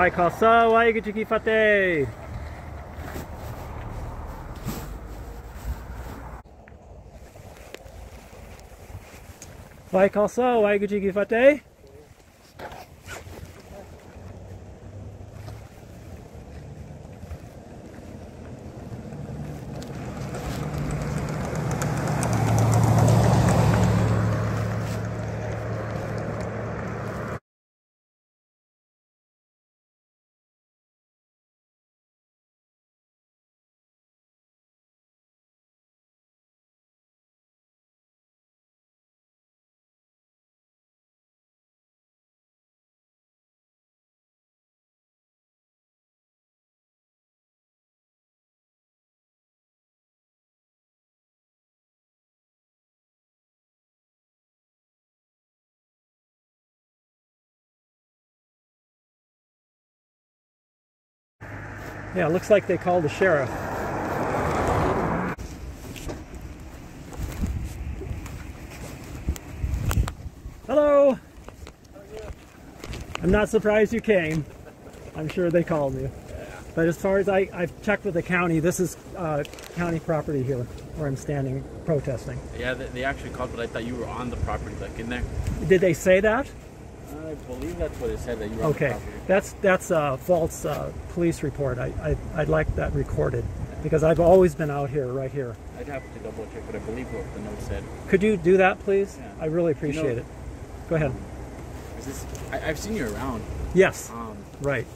Bhai Khalsa, Waheguru Ki Fateh. Bhai Khalsa, Waheguru Ki Fateh. Yeah, it looks like they called the sheriff. Hello! I'm not surprised you came. I'm sure they called you. But as far as I've checked with the county, this is county property here where I'm standing protesting. Yeah, they actually called, but I thought you were on the property, like in there. Did they say that? I believe that's what it said, that you were on the property. That's a false police report. I'd like that recorded because I've always been out here, right here. I'd have to double check, but I believe what the note said. Could you do that, please? Yeah. I really appreciate it. Go ahead. I've seen you around. Yes, right.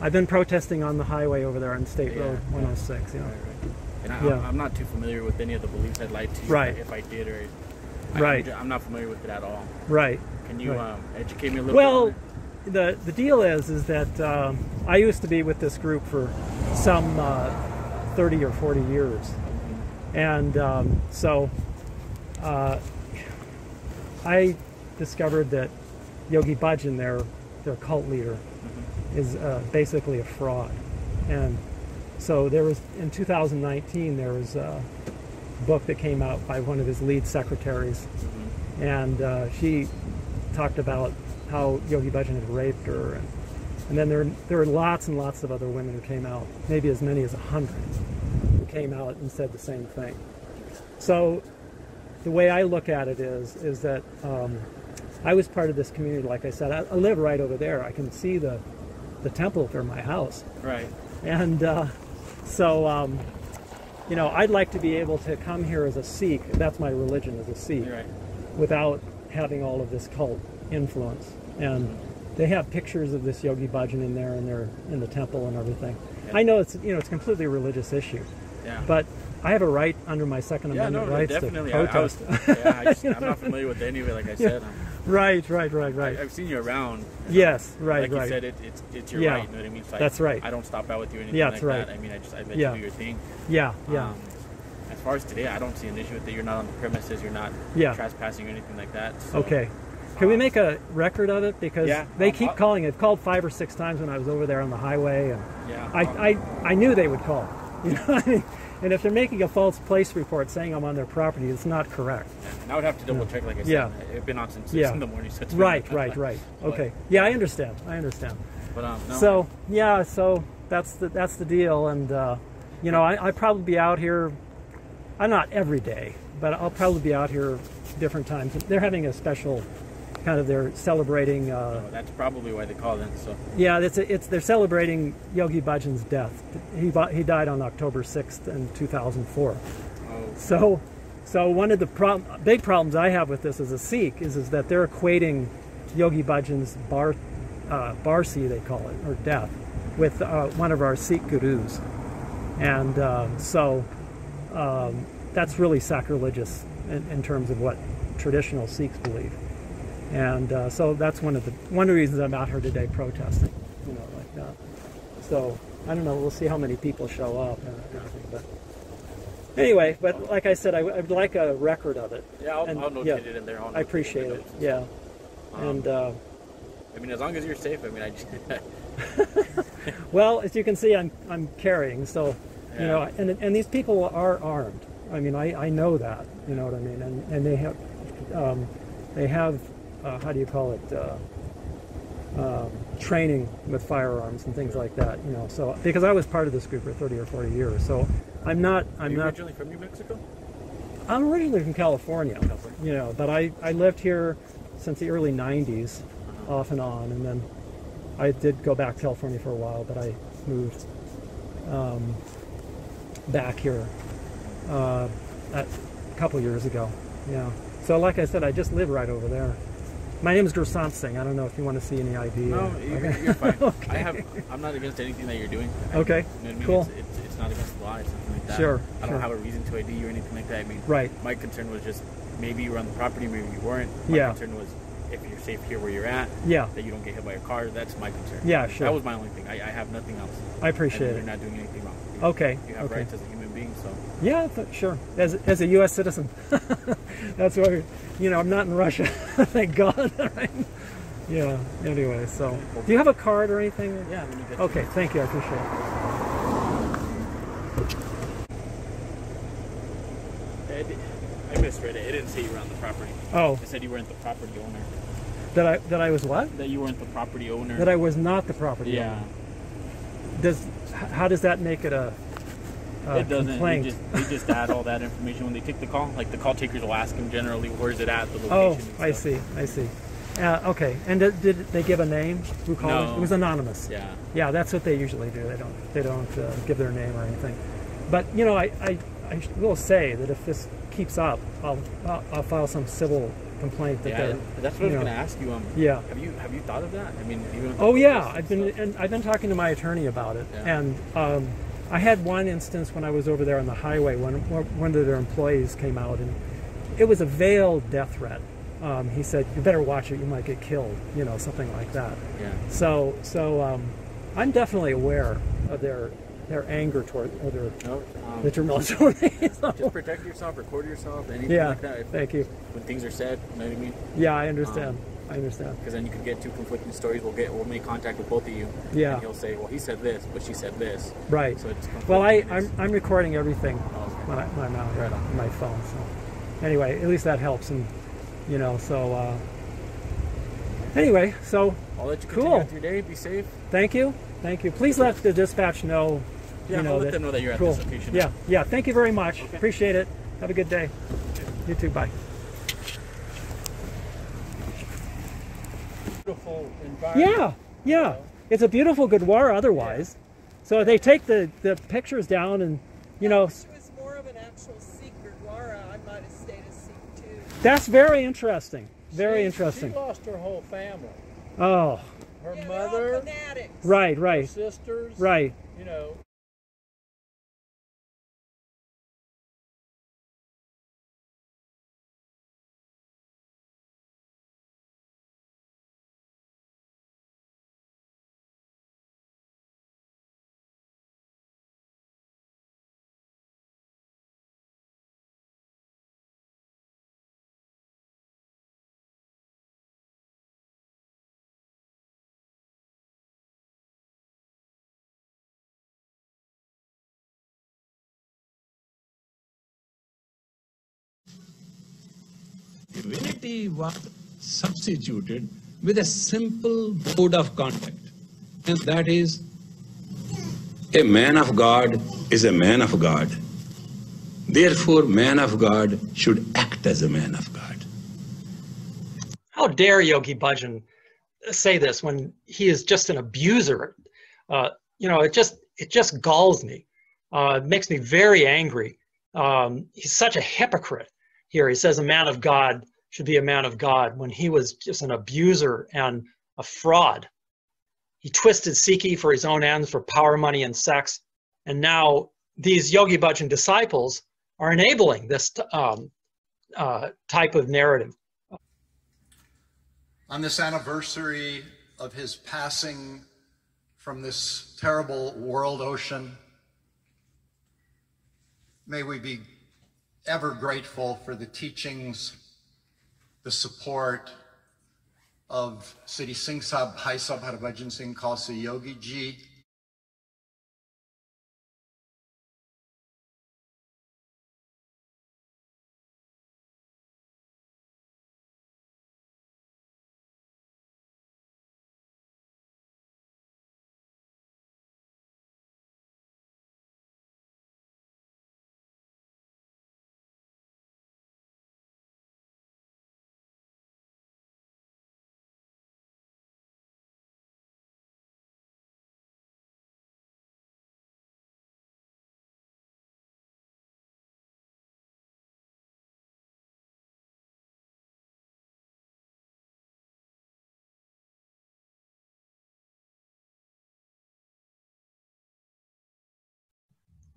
I've been protesting on the highway over there on State Road 106. You know. Right. And I'm not too familiar with any of the beliefs. I'd like to, if I did, or I'm not familiar with it at all. Right. Can you educate me a little bit? Well, the deal is that I used to be with this group for some 30 or 40 years, and so I discovered that Yogi Bhajan, their cult leader, is basically a fraud. And so there was, in 2019, there was a book that came out by one of his lead secretaries, and she talked about how Yogi Bhajan had raped her, and then there were lots and lots of other women who came out, maybe as many as 100, who came out and said the same thing. So the way I look at it is that I was part of this community. Like I said, I live right over there. I can see the temple from my house. Right. And so you know, I'd like to be able to come here as a Sikh. That's my religion, as a Sikh, without having all of this cult influence. And they have pictures of this Yogi Bhajan in there, and they're in the temple and everything. Yeah. I know it's it's completely a religious issue, but I have a right under my Second Amendment rights to protest. I'm not familiar with any of it, like I said. Right. I've seen you around. Yes, right. Like you said, it's your right. You know what I mean? Like, that's right. I don't stop out with you or anything like that. I mean, I let you do your thing. Yeah. As far as today, I don't see an issue with it. You're not on the premises. You're not trespassing or anything like that. So, okay. Can we make a record of it? Because they keep calling. They've called 5 or 6 times when I was over there on the highway, and I knew they would call. You know what I mean? And if they're making a false place report saying I'm on their property, it's not correct. And I would have to double check, like I said. I've been on since 6 in the morning. So it's right. Okay. Yeah, I understand. But no. So that's the deal, and you know, I probably be out here. I'm not every day, but I'll probably be out here different times. They're having a special kind of, they're celebrating. That's probably why they call it. So. Yeah, they're celebrating Yogi Bhajan's death. He died on October 6th in 2004. Oh. So one of the big problems I have with this as a Sikh is that they're equating Yogi Bhajan's Barsi, they call it, or death, with one of our Sikh gurus, and that's really sacrilegious in terms of what traditional Sikhs believe. And so that's one of the reasons I'm out here today protesting, you know, like that. So I don't know. We'll see how many people show up and everything. But anyway, but like I said, I'd like a record of it. Yeah, I'll notate it in there. I appreciate it. Yeah, and I mean, as long as you're safe. I mean, I just. Well, as you can see, I'm carrying. So you know, and these people are armed. I mean, I know that. You know what I mean? And they have how do you call it? training with firearms and things like that. You know, so because I was part of this group for 30 or 40 years, so I'm not. Are you originally from New Mexico? I'm originally from California. You know, but I lived here since the early '90s, off and on, and then I did go back to California for a while, but I moved back here a couple years ago. Yeah. So like I said, I just live right over there. My name is Gursant Singh. I don't know if you want to see any ID. No, you're fine. Okay. I'm not against anything that you're doing. Okay. You know what I mean? Cool. It's not against the law or something like that. Sure. I don't have a reason to ID you or anything like that. I mean, right. My concern was just maybe you were on the property, maybe you weren't. My concern was if you're safe here where you're at, that you don't get hit by a car. That's my concern. Yeah, sure. That was my only thing. I have nothing else. I appreciate it. You're not doing anything wrong. Okay. You have rights as a human being, so. Yeah, sure. As a U.S. citizen. That's why, you know, I'm not in Russia. Thank God. Right? Yeah, anyway, so. Do you have a card or anything? Yeah. Okay, thank you. I appreciate it. I misread it. It didn't say you were on the property. Oh. It said you weren't the property owner. That I was what? That you weren't the property owner. That I was not the property owner. How does that make it a it doesn't. complaint? They just add all that information when they take the call. Like the call takers will ask them generally, where's it at, the location. Oh, I see. Okay, and did they give a name? Who called? No. It was anonymous. Yeah. Yeah, that's what they usually do. They don't give their name or anything. But you know, I will say that if this keeps up, I'll file some civil complaint. That's what I was going to ask you. Yeah. Have you thought of that? I mean, even I've been talking to my attorney about it, and I had one instance when I was over there on the highway when one of their employees came out, and it was a veiled death threat. He said, "You better watch it. You might get killed." You know, something like that. Yeah. So I'm definitely aware of their anger toward the military. Just protect yourself, record yourself, anything like that. Thank you. When things are said, you know what I mean? Yeah, I understand. Because then you could get two conflicting stories. We'll make contact with both of you. Yeah. And he'll say, well, he said this, but she said this. Right. So it's well, I'm recording everything when I'm out here on my phone. So anyway, at least that helps, and you know. So anyway, so I'll let you continue with your day. Be safe. Thank you. Please let the dispatch know. Yeah, I'll let them know that you're at this location. Yeah. Thank you very much. Okay. Appreciate it. Have a good day. You too. Bye. Beautiful environment. Yeah. It's a beautiful Gurdwara otherwise. So they take the pictures down, and you know. If it was more of an actual Sikh Gurdwara, I might have stayed a Sikh too. That's very interesting. Very interesting. She lost her whole family. Oh. Her mother. Right. Her sisters. Right. You know. Divinity was substituted with a simple code of conduct, and that is, a man of God is a man of God. Therefore, man of God should act as a man of God. How dare Yogi Bhajan say this when he is just an abuser? You know, it just galls me. It makes me very angry. He's such a hypocrite here. He says a man of God should be a man of God when he was just an abuser and a fraud. He twisted Sikhi for his own ends, for power, money, and sex. And now these Yogi Bhajan disciples are enabling this type of narrative. On this anniversary of his passing from this terrible world ocean, may we be ever grateful for the teachings, the support of Siri Singh Sahib Ji, Khalsa Yogi Ji,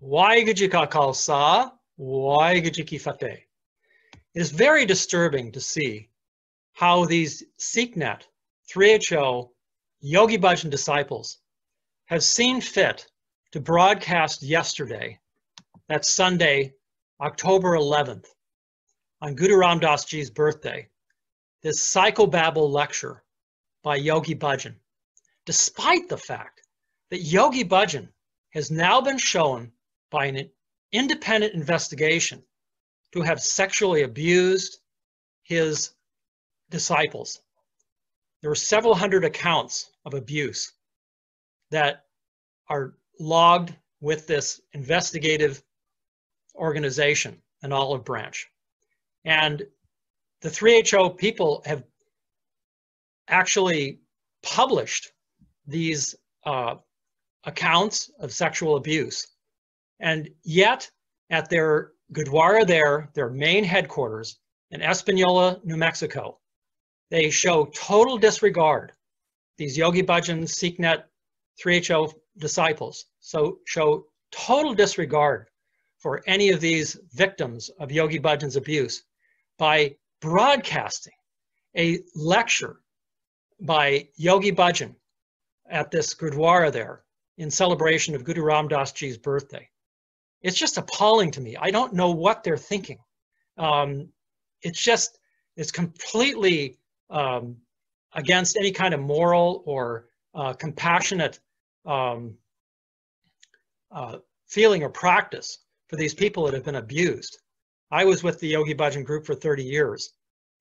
Waheguru ka Khalsa, Waheguru ki Fateh. It is very disturbing to see how these SikhNet, 3HO, Yogi Bhajan disciples have seen fit to broadcast yesterday, that's Sunday, October 11th, on Guru Ram Das Ji's birthday, this psychobabble lecture by Yogi Bhajan, despite the fact that Yogi Bhajan has now been shown by an independent investigation to have sexually abused his disciples. There were several hundred accounts of abuse that are logged with this investigative organization, an olive branch. And the 3HO people have actually published these accounts of sexual abuse. And yet, at their Gurdwara there, their main headquarters in Espanola, New Mexico, they show total disregard. These Yogi Bhajan SikhNet 3HO disciples show total disregard for any of these victims of Yogi Bhajan's abuse by broadcasting a lecture by Yogi Bhajan at this Gurdwara there in celebration of Guru Ram Das Ji's birthday. It's just appalling to me. I don't know what they're thinking. It's completely against any kind of moral or compassionate feeling or practice for these people that have been abused. I was with the Yogi Bhajan group for 30 years.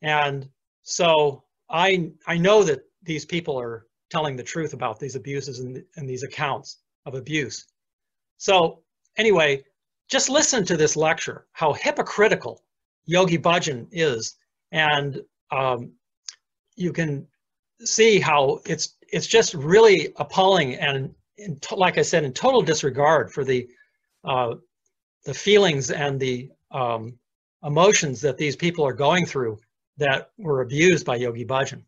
And so I know that these people are telling the truth about these abuses and these accounts of abuse. So anyway, just listen to this lecture, how hypocritical Yogi Bhajan is. And you can see how it's just really appalling and like I said, in total disregard for the feelings and the emotions that these people are going through that were abused by Yogi Bhajan.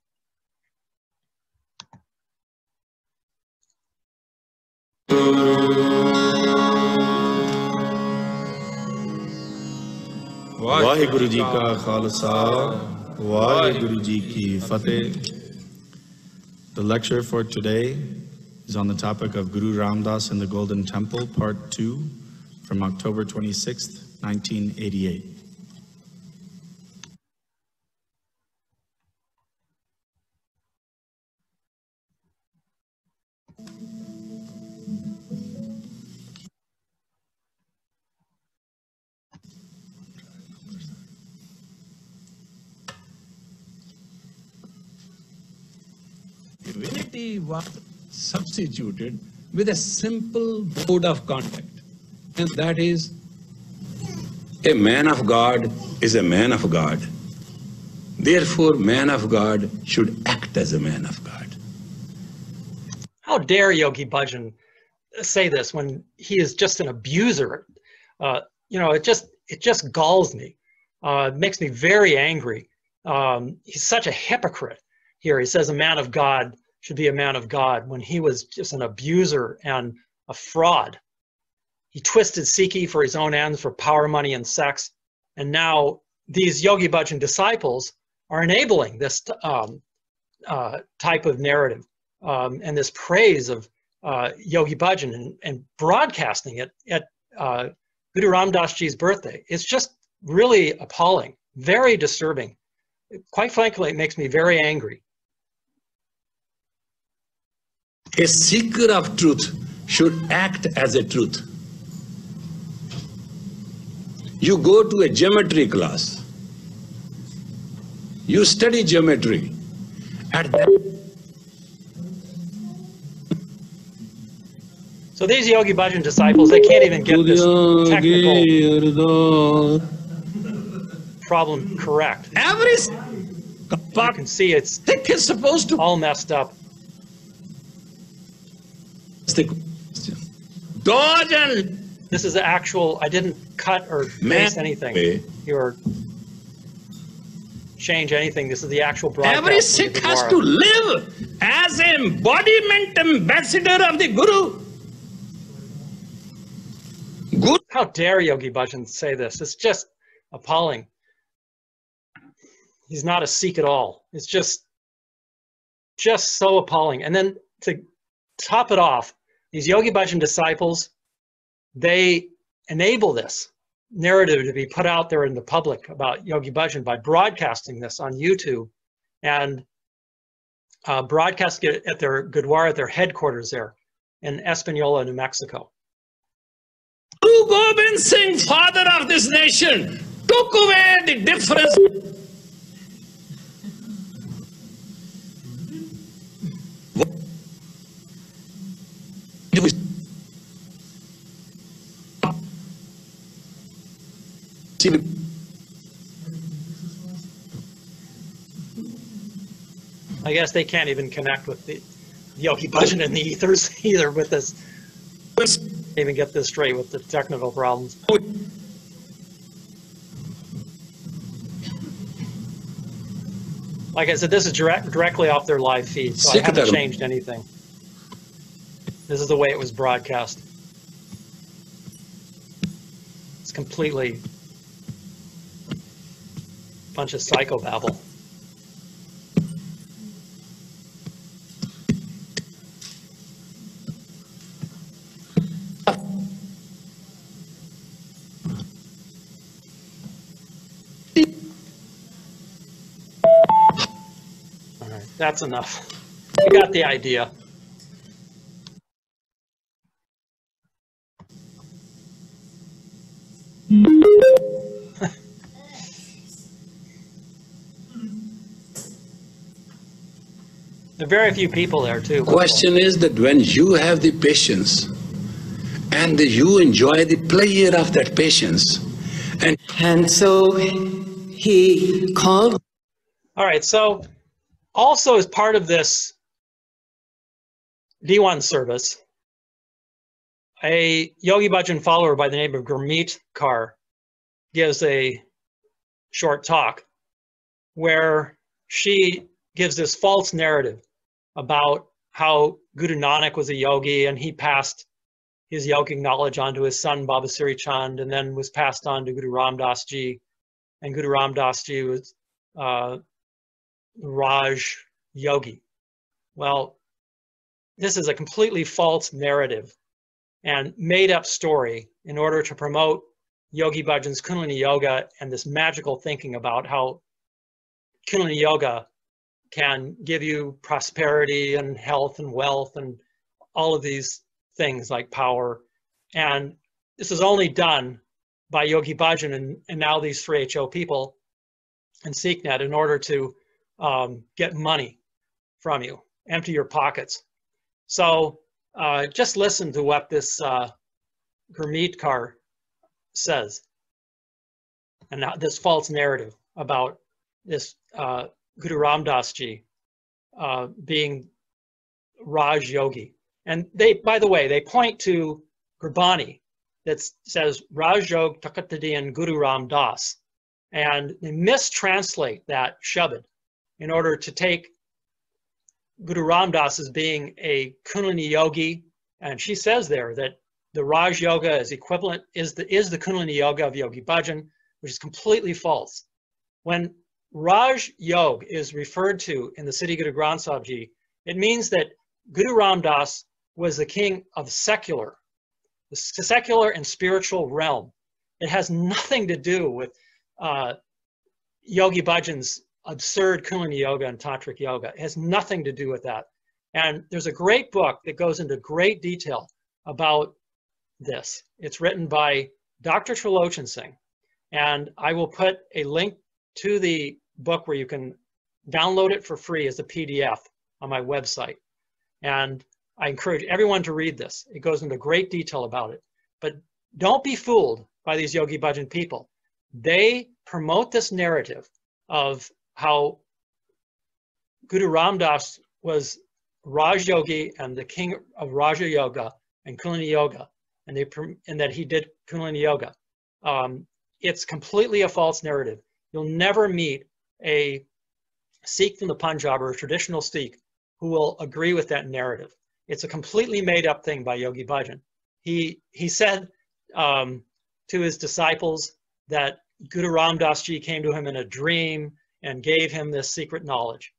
Waheguru Ji ka Khalsa, Waheguru Ji ki Fateh. The lecture for today is on the topic of Guru Ram Das and the Golden Temple, Part 2, from October 26th, 1988. Divinity was substituted with a simple code of conduct, and that is, a man of God is a man of God. Therefore, man of God should act as a man of God. How dare Yogi Bhajan say this when he is just an abuser? It just galls me. It makes me very angry. He's such a hypocrite here. He says a man of God should be a man of God when he was just an abuser and a fraud. He twisted Sikhi for his own ends, for power, money, and sex. And now these Yogi Bhajan disciples are enabling this type of narrative and this praise of Yogi Bhajan and broadcasting it at Guru Ram Das Ji's birthday. It's just really appalling, very disturbing. Quite frankly, it makes me very angry. A seeker of truth should act as a truth. You go to a geometry class, you study geometry. So these Yogi Bhajan disciples, they can't even get this technical problem correct. You can see it's supposed to all messed up. Dodge and this is the actual, I didn't cut or paste anything or change anything. This is the actual broadcast. Every Sikh has to live as an embodiment ambassador of the Guru. How dare Yogi Bhajan say this? It's just appalling. He's not a Sikh at all. It's just so appalling. And then to top it off, these Yogi Bhajan disciples, they enable this narrative to be put out there in the public about Yogi Bhajan by broadcasting this on YouTube and broadcast it at their Gurdwara, at their headquarters there in Espanola, New Mexico. Guru Gobind Singh, father of this nation, took away the difference. I guess they can't even connect with the Yogi Bhajan in the ethers either with this. Even get this straight with the technical problems. Like I said, this is directly off their live feed, so I haven't changed anything. This is the way it was broadcast. It's completely a bunch of psychobabble. All right, that's enough. You got the idea. There are very few people there too. Question is that when you have the patience and you enjoy the pleasure of that patience, and so he called. All right, so also as part of this D1 service, a Yogi Bhajan follower by the name of Gurmeet Kaur gives a short talk where she gives this false narrative about how Guru Nanak was a yogi and he passed his yogic knowledge on to his son Baba Siri Chand, and then was passed on to Guru Ram Das Ji, and Guru Ram Das Ji was Raj Yogi. Well, this is a completely false narrative and made up story in order to promote Yogi Bhajan's Kundalini Yoga and this magical thinking about how Kundalini Yoga can give you prosperity and health and wealth and all of these things like power. And this is only done by Yogi Bhajan and now these 3HO people and SikhNet in order to get money from you, empty your pockets. So just listen to what this Gurmeet Kaur says, and this false narrative about this Guru Ram Das Ji being Raj Yogi. And they, by the way, they point to Gurbani that says Raj Yog Takatadian Guru Ram Das, and they mistranslate that Shabad in order to take Guru Ram Das as being a Kundalini Yogi, and she says there that the Raj Yoga is equivalent, is the Kundalini Yoga of Yogi Bhajan, which is completely false. When Raj Yoga is referred to in the Siddhi Guru Granth Sahib Ji, it means that Guru Ram Das was the king of the secular and spiritual realm. It has nothing to do with Yogi Bhajan's absurd Kundalini Yoga and Tantric Yoga. It has nothing to do with that. And there's a great book that goes into great detail about this. It's written by Dr. Trilochan Singh. And I will put a link to the book where you can download it for free as a PDF on my website. And I encourage everyone to read this. It goes into great detail about it. But don't be fooled by these Yogi Bhajan people. They promote this narrative of how Guru Ram Das was Raj Yogi and the king of Raja Yoga and Kundalini Yoga, and that he did Kundalini Yoga. It's completely a false narrative. You'll never meet a Sikh from the Punjab or a traditional Sikh who will agree with that narrative. It's a completely made up thing by Yogi Bhajan. He said to his disciples that Guru Ram Das Ji came to him in a dream and gave him this secret knowledge.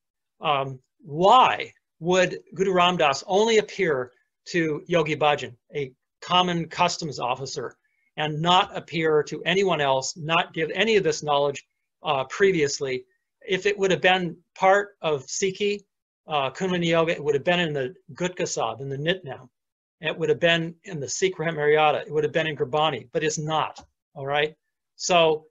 Why would Guru Ram Das only appear to Yogi Bhajan, a common customs officer, and not appear to anyone else, not give any of this knowledge previously? If it would have been part of Sikhi, Kundalini Yoga, it would have been in the Gutka Sahib, in the Nitnam. It would have been in the Sikh Maryada. It would have been in Gurbani, but it's not, all right? So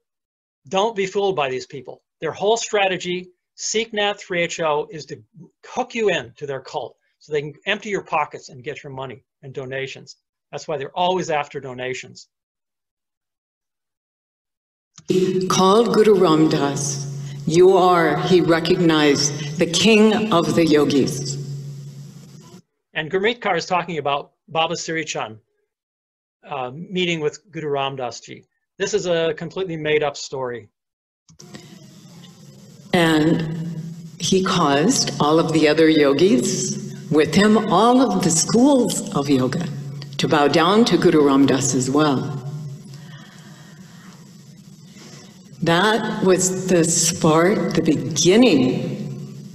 don't be fooled by these people. Their whole strategy, SikhNat 3HO, is to hook you in to their cult so they can empty your pockets and get your money and donations. That's why they're always after donations. He called Guru Ram Das, you are, he recognized, the king of the yogis. And Gurmeet Kaur is talking about Baba Siri Chand meeting with Guru Ram Das Ji. This is a completely made up story. And he caused all of the other yogis with him, all of the schools of yoga, to bow down to Guru Ram Das as well. That was the spark, the beginning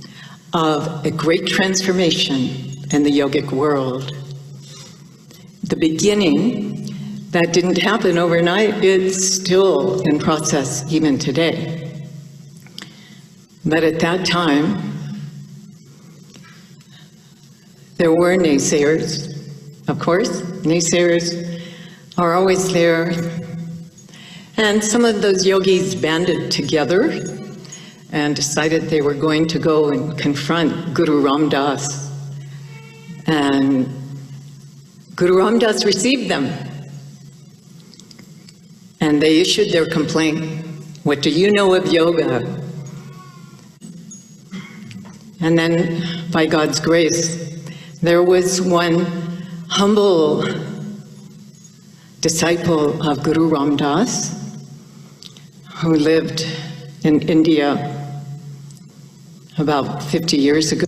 of a great transformation in the yogic world. The beginning that didn't happen overnight, it's still in process even today. But at that time, there were naysayers. Of course, naysayers are always there. And some of those yogis banded together and decided they were going to go and confront Guru Ram Das. And Guru Ram Das received them. And they issued their complaint. What do you know of yoga? And then, by God's grace, there was one humble disciple of Guru Ram Das who lived in India about 50 years ago.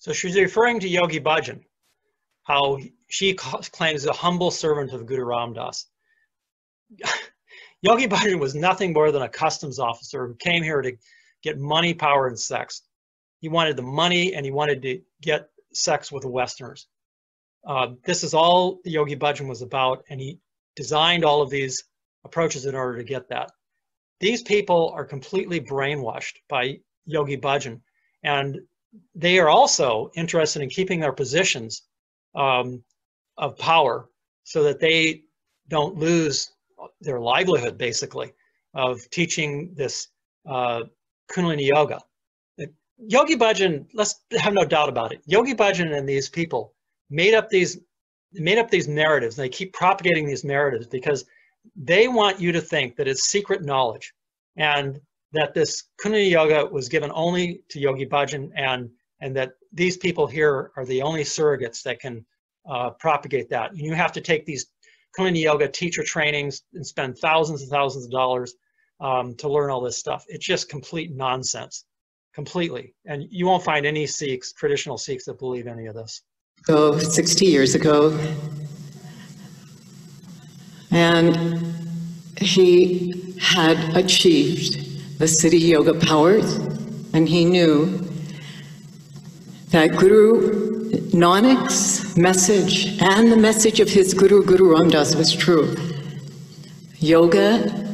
So she's referring to Yogi Bhajan, how she claims a humble servant of Guru Ram Das. Yogi Bhajan was nothing more than a customs officer who came here to get money, power, and sex. He wanted the money and he wanted to get sex with the Westerners. This is all the Yogi Bhajan was about, and he designed all of these approaches in order to get that. These people are completely brainwashed by Yogi Bhajan, and they are also interested in keeping their positions of power so that they don't lose their livelihood, basically, of teaching this Kundalini Yoga. Yogi Bhajan, let's have no doubt about it, Yogi Bhajan and these people made up these narratives. They keep propagating these narratives because they want you to think that it's secret knowledge and that this Kundalini Yoga was given only to Yogi Bhajan, and that these people here are the only surrogates that can propagate that. And you have to take these Kundalini Yoga teacher trainings and spend thousands and thousands of dollars to learn all this stuff. It's just complete nonsense, completely. And you won't find any Sikhs, traditional Sikhs, that believe any of this. So 60 years ago, and he had achieved the Siddhi Yoga powers, and he knew that Guru Nanak's message and the message of his Guru, Guru Ram Das, was true. Yoga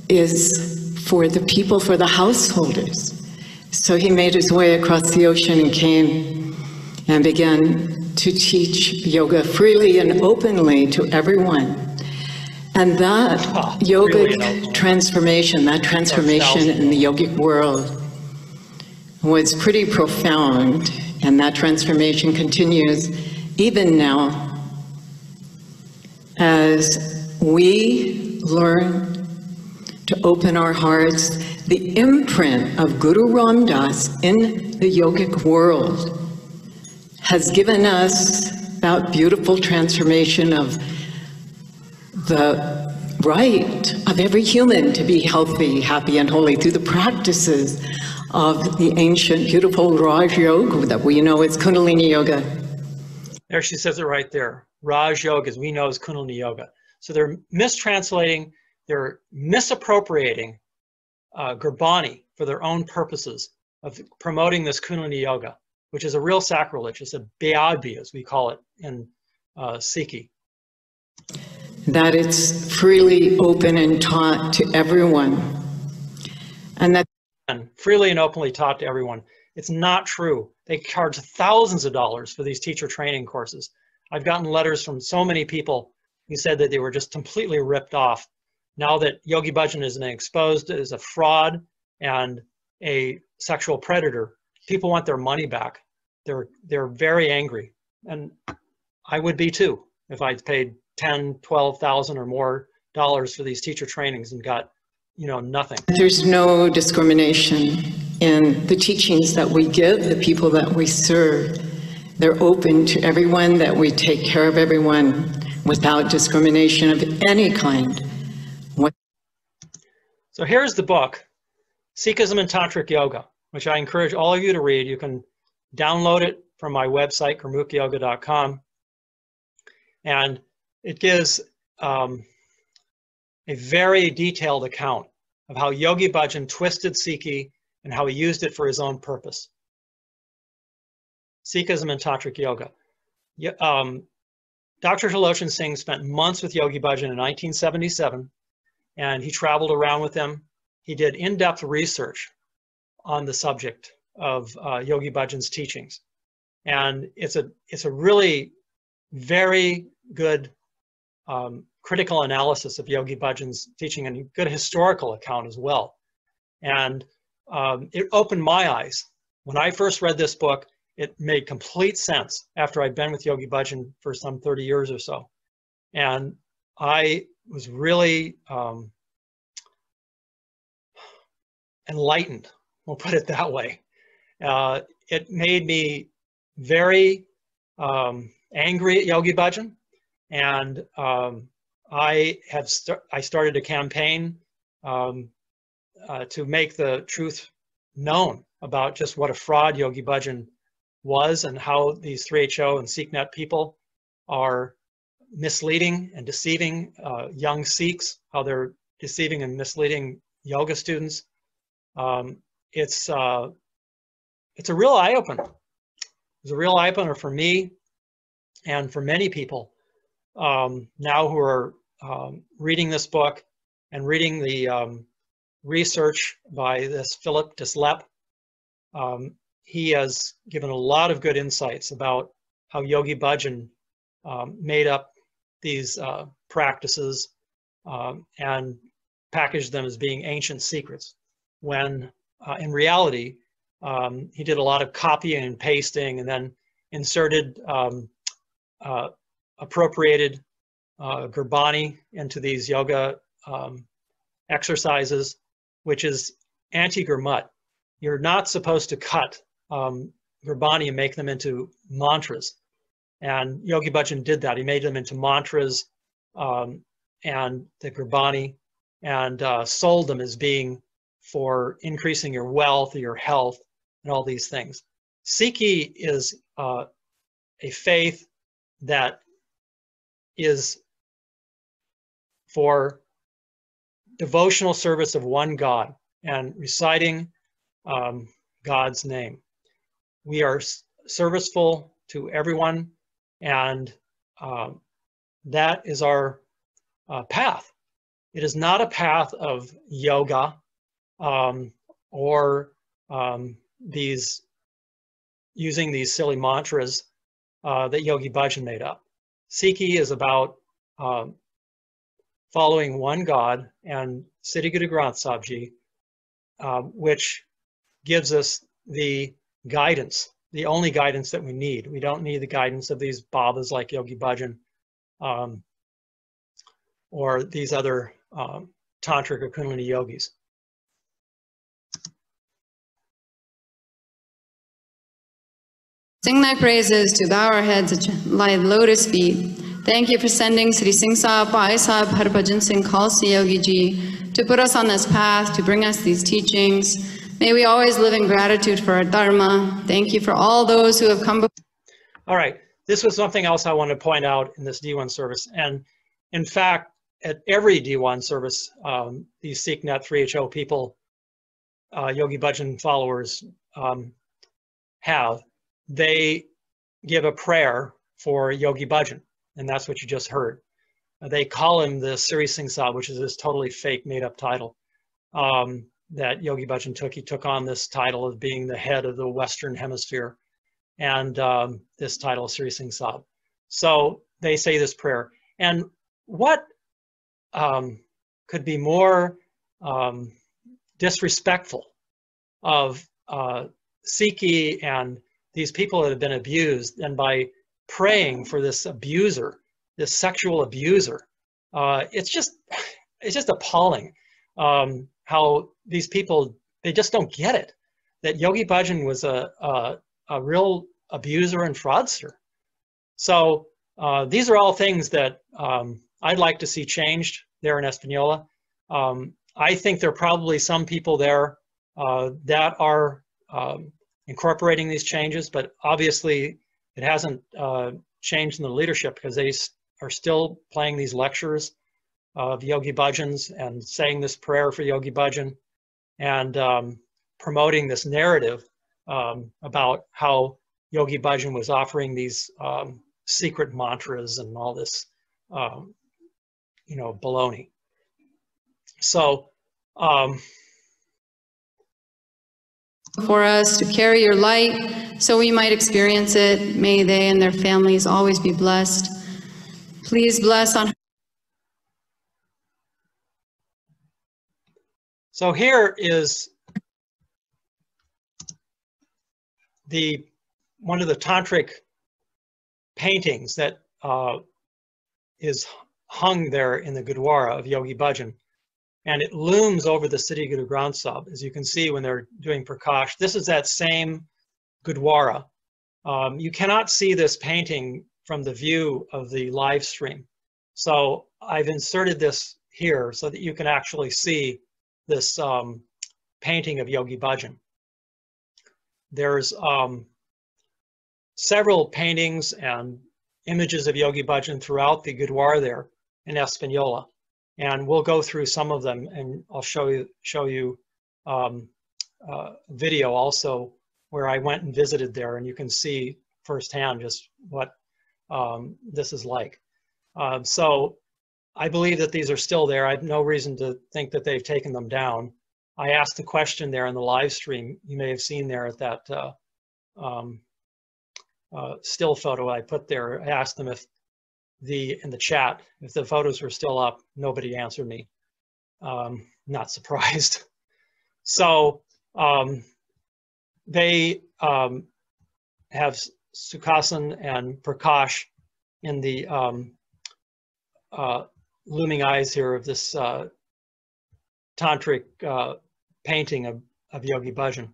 is for the people, for the householders. So he made his way across the ocean and came and began to teach yoga freely and openly to everyone. And that yogic transformation, that transformation in the yogic world was pretty profound. And that transformation continues even now as we learn to open our hearts. The imprint of Guru Ram Das in the yogic world has given us that beautiful transformation of the right of every human to be healthy, happy, and holy through the practices of the ancient, beautiful Raj Yoga that we know as Kundalini Yoga. There she says it right there. Raj Yoga, as we know, is Kundalini Yoga. So they're mistranslating they're misappropriating Gurbani for their own purposes of promoting this Kundalini yoga, which is a real sacrilege. It's a beadbi, as we call it in Sikhi. That it's freely open and taught to everyone. And that freely and openly taught to everyone. It's not true. They charge thousands of dollars for these teacher training courses. I've gotten letters from so many people who said that they were just completely ripped off. Now that Yogi Bhajan is exposed as a fraud and a sexual predator, people want their money back. They're very angry. And I would be too if I'd paid $10,000, $12,000 or more dollars for these teacher trainings and got, nothing. There's no discrimination in the teachings that we give, the people that we serve. They're open to everyone, that we take care of everyone without discrimination of any kind. So here's the book, Sikhism and Tantric Yoga, which I encourage all of you to read. You can download it from my website, gurmukyoga.com. And it gives a very detailed account of how Yogi Bhajan twisted Sikhi and how he used it for his own purpose. Sikhism and Tantric Yoga. Dr. Gursant Singh spent months with Yogi Bhajan in 1977, and he traveled around with him. He did in-depth research on the subject of Yogi Bhajan's teachings. And it's a really very good critical analysis of Yogi Bhajan's teaching and a good historical account as well. And it opened my eyes. When I first read this book, it made complete sense after I'd been with Yogi Bhajan for some 30 years or so. And I was really enlightened, we'll put it that way. It made me very angry at Yogi Bhajan, and I started a campaign to make the truth known about just what a fraud Yogi Bhajan was and how these 3HO and SikhNet people are misleading and deceiving young Sikhs, how they're deceiving and misleading yoga students. It's a real eye-opener. It's a real eye-opener for me and for many people now who are reading this book and reading the research by this Philip Dislep. He has given a lot of good insights about how Yogi Bhajan made up these practices and packaged them as being ancient secrets, when in reality, he did a lot of copying and pasting and then inserted appropriated Gurbani into these yoga exercises, which is anti-Gurmat. You're not supposed to cut Gurbani and make them into mantras. And Yogi Bhajan did that. He made them into mantras and the Gurbani and sold them as being for increasing your wealth or your health and all these things. Sikhi is a faith that is for devotional service of one God and reciting God's name. We are serviceful to everyone, and that is our path. It is not a path of yoga or using these silly mantras that Yogi Bhajan made up. Sikhi is about following one God and Siri Akal Takhat Sahib Ji, which gives us the guidance, the only guidance that we need. We don't need the guidance of these babas like Yogi Bhajan or these other tantric or Kundalini yogis. Sing thy praises, to bow our heads at thy lotus feet. Thank you for sending Siri Singh Sahib, Bhajan Singh Khalsa Yogi Ji to put us on this path, to bring us these teachings. May we always live in gratitude for our dharma. Thank you for all those who have come before. All right, this was something else I wanted to point out in this D1 service. And in fact, at every D1 service, these SikhNet 3HO people, Yogi Bhajan followers have, they give a prayer for Yogi Bhajan, and that's what you just heard. They call him the Siri Singh Sahib, which is this totally fake, made-up title that Yogi Bhajan took. He took on this title of being the head of the Western Hemisphere, and this title, Siri Singh Sahib. So they say this prayer. And what could be more disrespectful of Sikhi and these people that have been abused than by praying for this abuser, this sexual abuser? It's just appalling how these people, they just don't get it, that Yogi Bhajan was a real abuser and fraudster. So these are all things that I'd like to see changed there in Espanola. I think there are probably some people there that are incorporating these changes, but obviously it hasn't changed in the leadership, because they are still playing these lectures of Yogi Bhajan's and saying this prayer for Yogi Bhajan, and promoting this narrative about how Yogi Bhajan was offering these secret mantras and all this, baloney. So, for us to carry your light so we might experience it. May they and their families always be blessed. Please bless on. So here is one of the tantric paintings that is hung there in the Gurdwara of Yogi Bhajan, and it looms over the city Guru Granth Sahib, as you can see when they're doing Prakash. This is that same Gurdwara. You cannot see this painting from the view of the live stream, so I've inserted this here so that you can actually see this painting of Yogi Bhajan. There's several paintings and images of Yogi Bhajan throughout the Gurdwara there in Espanola, and we'll go through some of them, and I'll show you video also where I went and visited there, and you can see firsthand just what this is like. So I believe that these are still there. I have no reason to think that they've taken them down. I asked a question there in the live stream. You may have seen there at that still photo I put there. I asked them if in the chat if the photos were still up. Nobody answered me. Not surprised. So they have Sukhasan and Prakash in the looming eyes here of this tantric painting of Yogi Bhajan.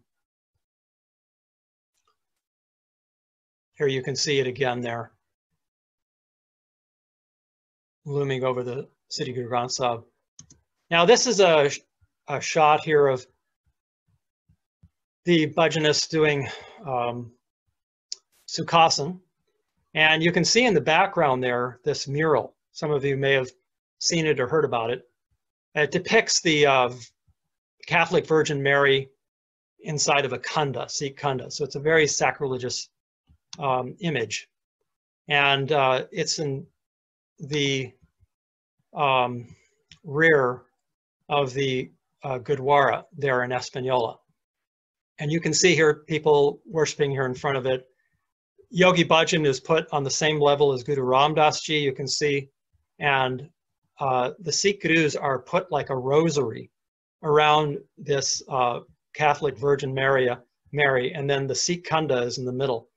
Here you can see it again there, looming over the city Guru Granth Sahib. Now this is a shot here of the Bhajanists doing Sukhasan, and you can see in the background there this mural. Some of you may have seen it or heard about it. It depicts the Catholic Virgin Mary inside of a kunda, Sikh kunda. So it's a very sacrilegious image. And it's in the rear of the Gurdwara there in Espanola. And you can see here people worshiping here in front of it. Yogi Bhajan is put on the same level as Guru Ram Das Ji, you can see. And the Sikh Gurus are put like a rosary around this Catholic Virgin Mary, and then the Sikh Kunda is in the middle.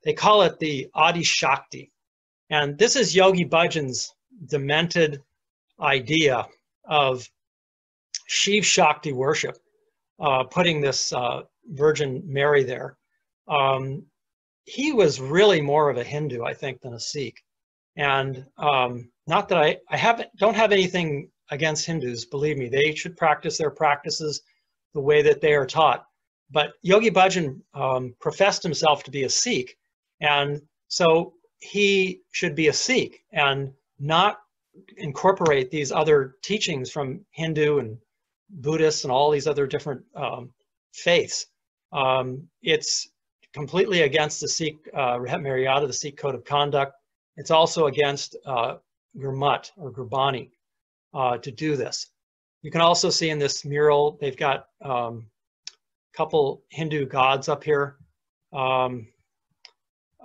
They call it the Adi Shakti. And this is Yogi Bhajan's demented idea of Shiv Shakti worship, putting this Virgin Mary there. He was really more of a Hindu, I think, than a Sikh. And not that I don't have anything against Hindus, believe me, they should practice their practices the way that they are taught. But Yogi Bhajan professed himself to be a Sikh, and so he should be a Sikh and not incorporate these other teachings from Hindu and Buddhist and all these other different faiths. It's completely against the Sikh Maryada, the Sikh code of conduct. It's also against Gurmat or Gurbani to do this. You can also see in this mural, they've got a couple Hindu gods up here.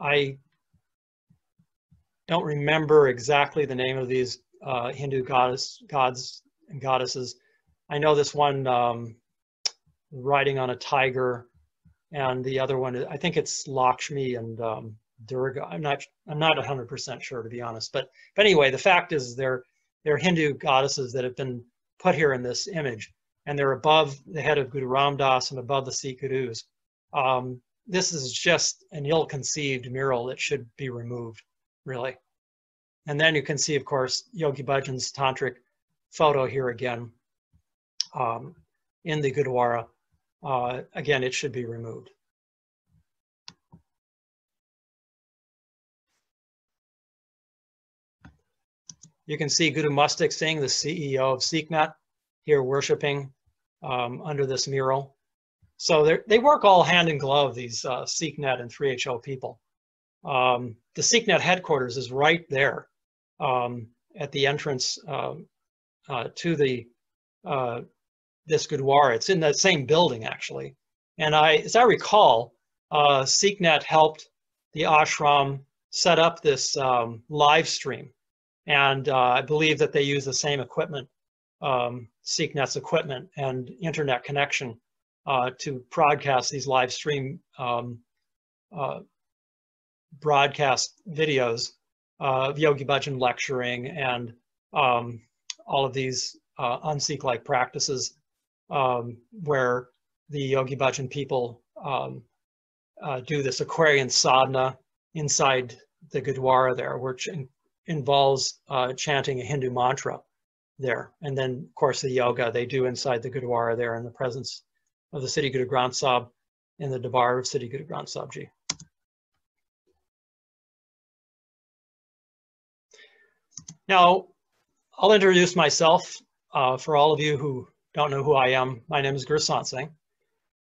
I don't remember exactly the name of these Hindu gods and goddesses. I know this one riding on a tiger, and the other one, I think it's Lakshmi and Durga. I'm not 100% sure, to be honest. But anyway, the fact is they're Hindu goddesses that have been put here in this image, and they're above the head of Guru Ram Das and above the Sikh Gurus. This is just an ill-conceived mural that should be removed, really. And then you can see, of course, Yogi Bhajan's tantric photo here again in the Gurdwara. Again, it should be removed. You can see Guru Mustak Singh, the CEO of SikhNet, here worshiping under this mural. So they work all hand in glove, these SikhNet and 3HO people. The SikhNet headquarters is right there at the entrance to the this Gurdwara. It's in that same building, actually. And as I recall, SikhNet helped the ashram set up this live stream. And I believe that they use the same equipment, SikhNet's equipment and internet connection to broadcast these live stream broadcast videos of Yogi Bhajan lecturing and all of these un-Sikh-like practices where the Yogi Bhajan people do this Aquarian sadhana inside the Gurdwara there, which involves chanting a Hindu mantra there. And then, of course, the yoga they do inside the Gurdwara there in the presence of the Sri Guru Granth Sahib in the Darbar of Sri Guru Granth Sahib Ji. Now, I'll introduce myself for all of you who don't know who I am. My name is Gursant Singh,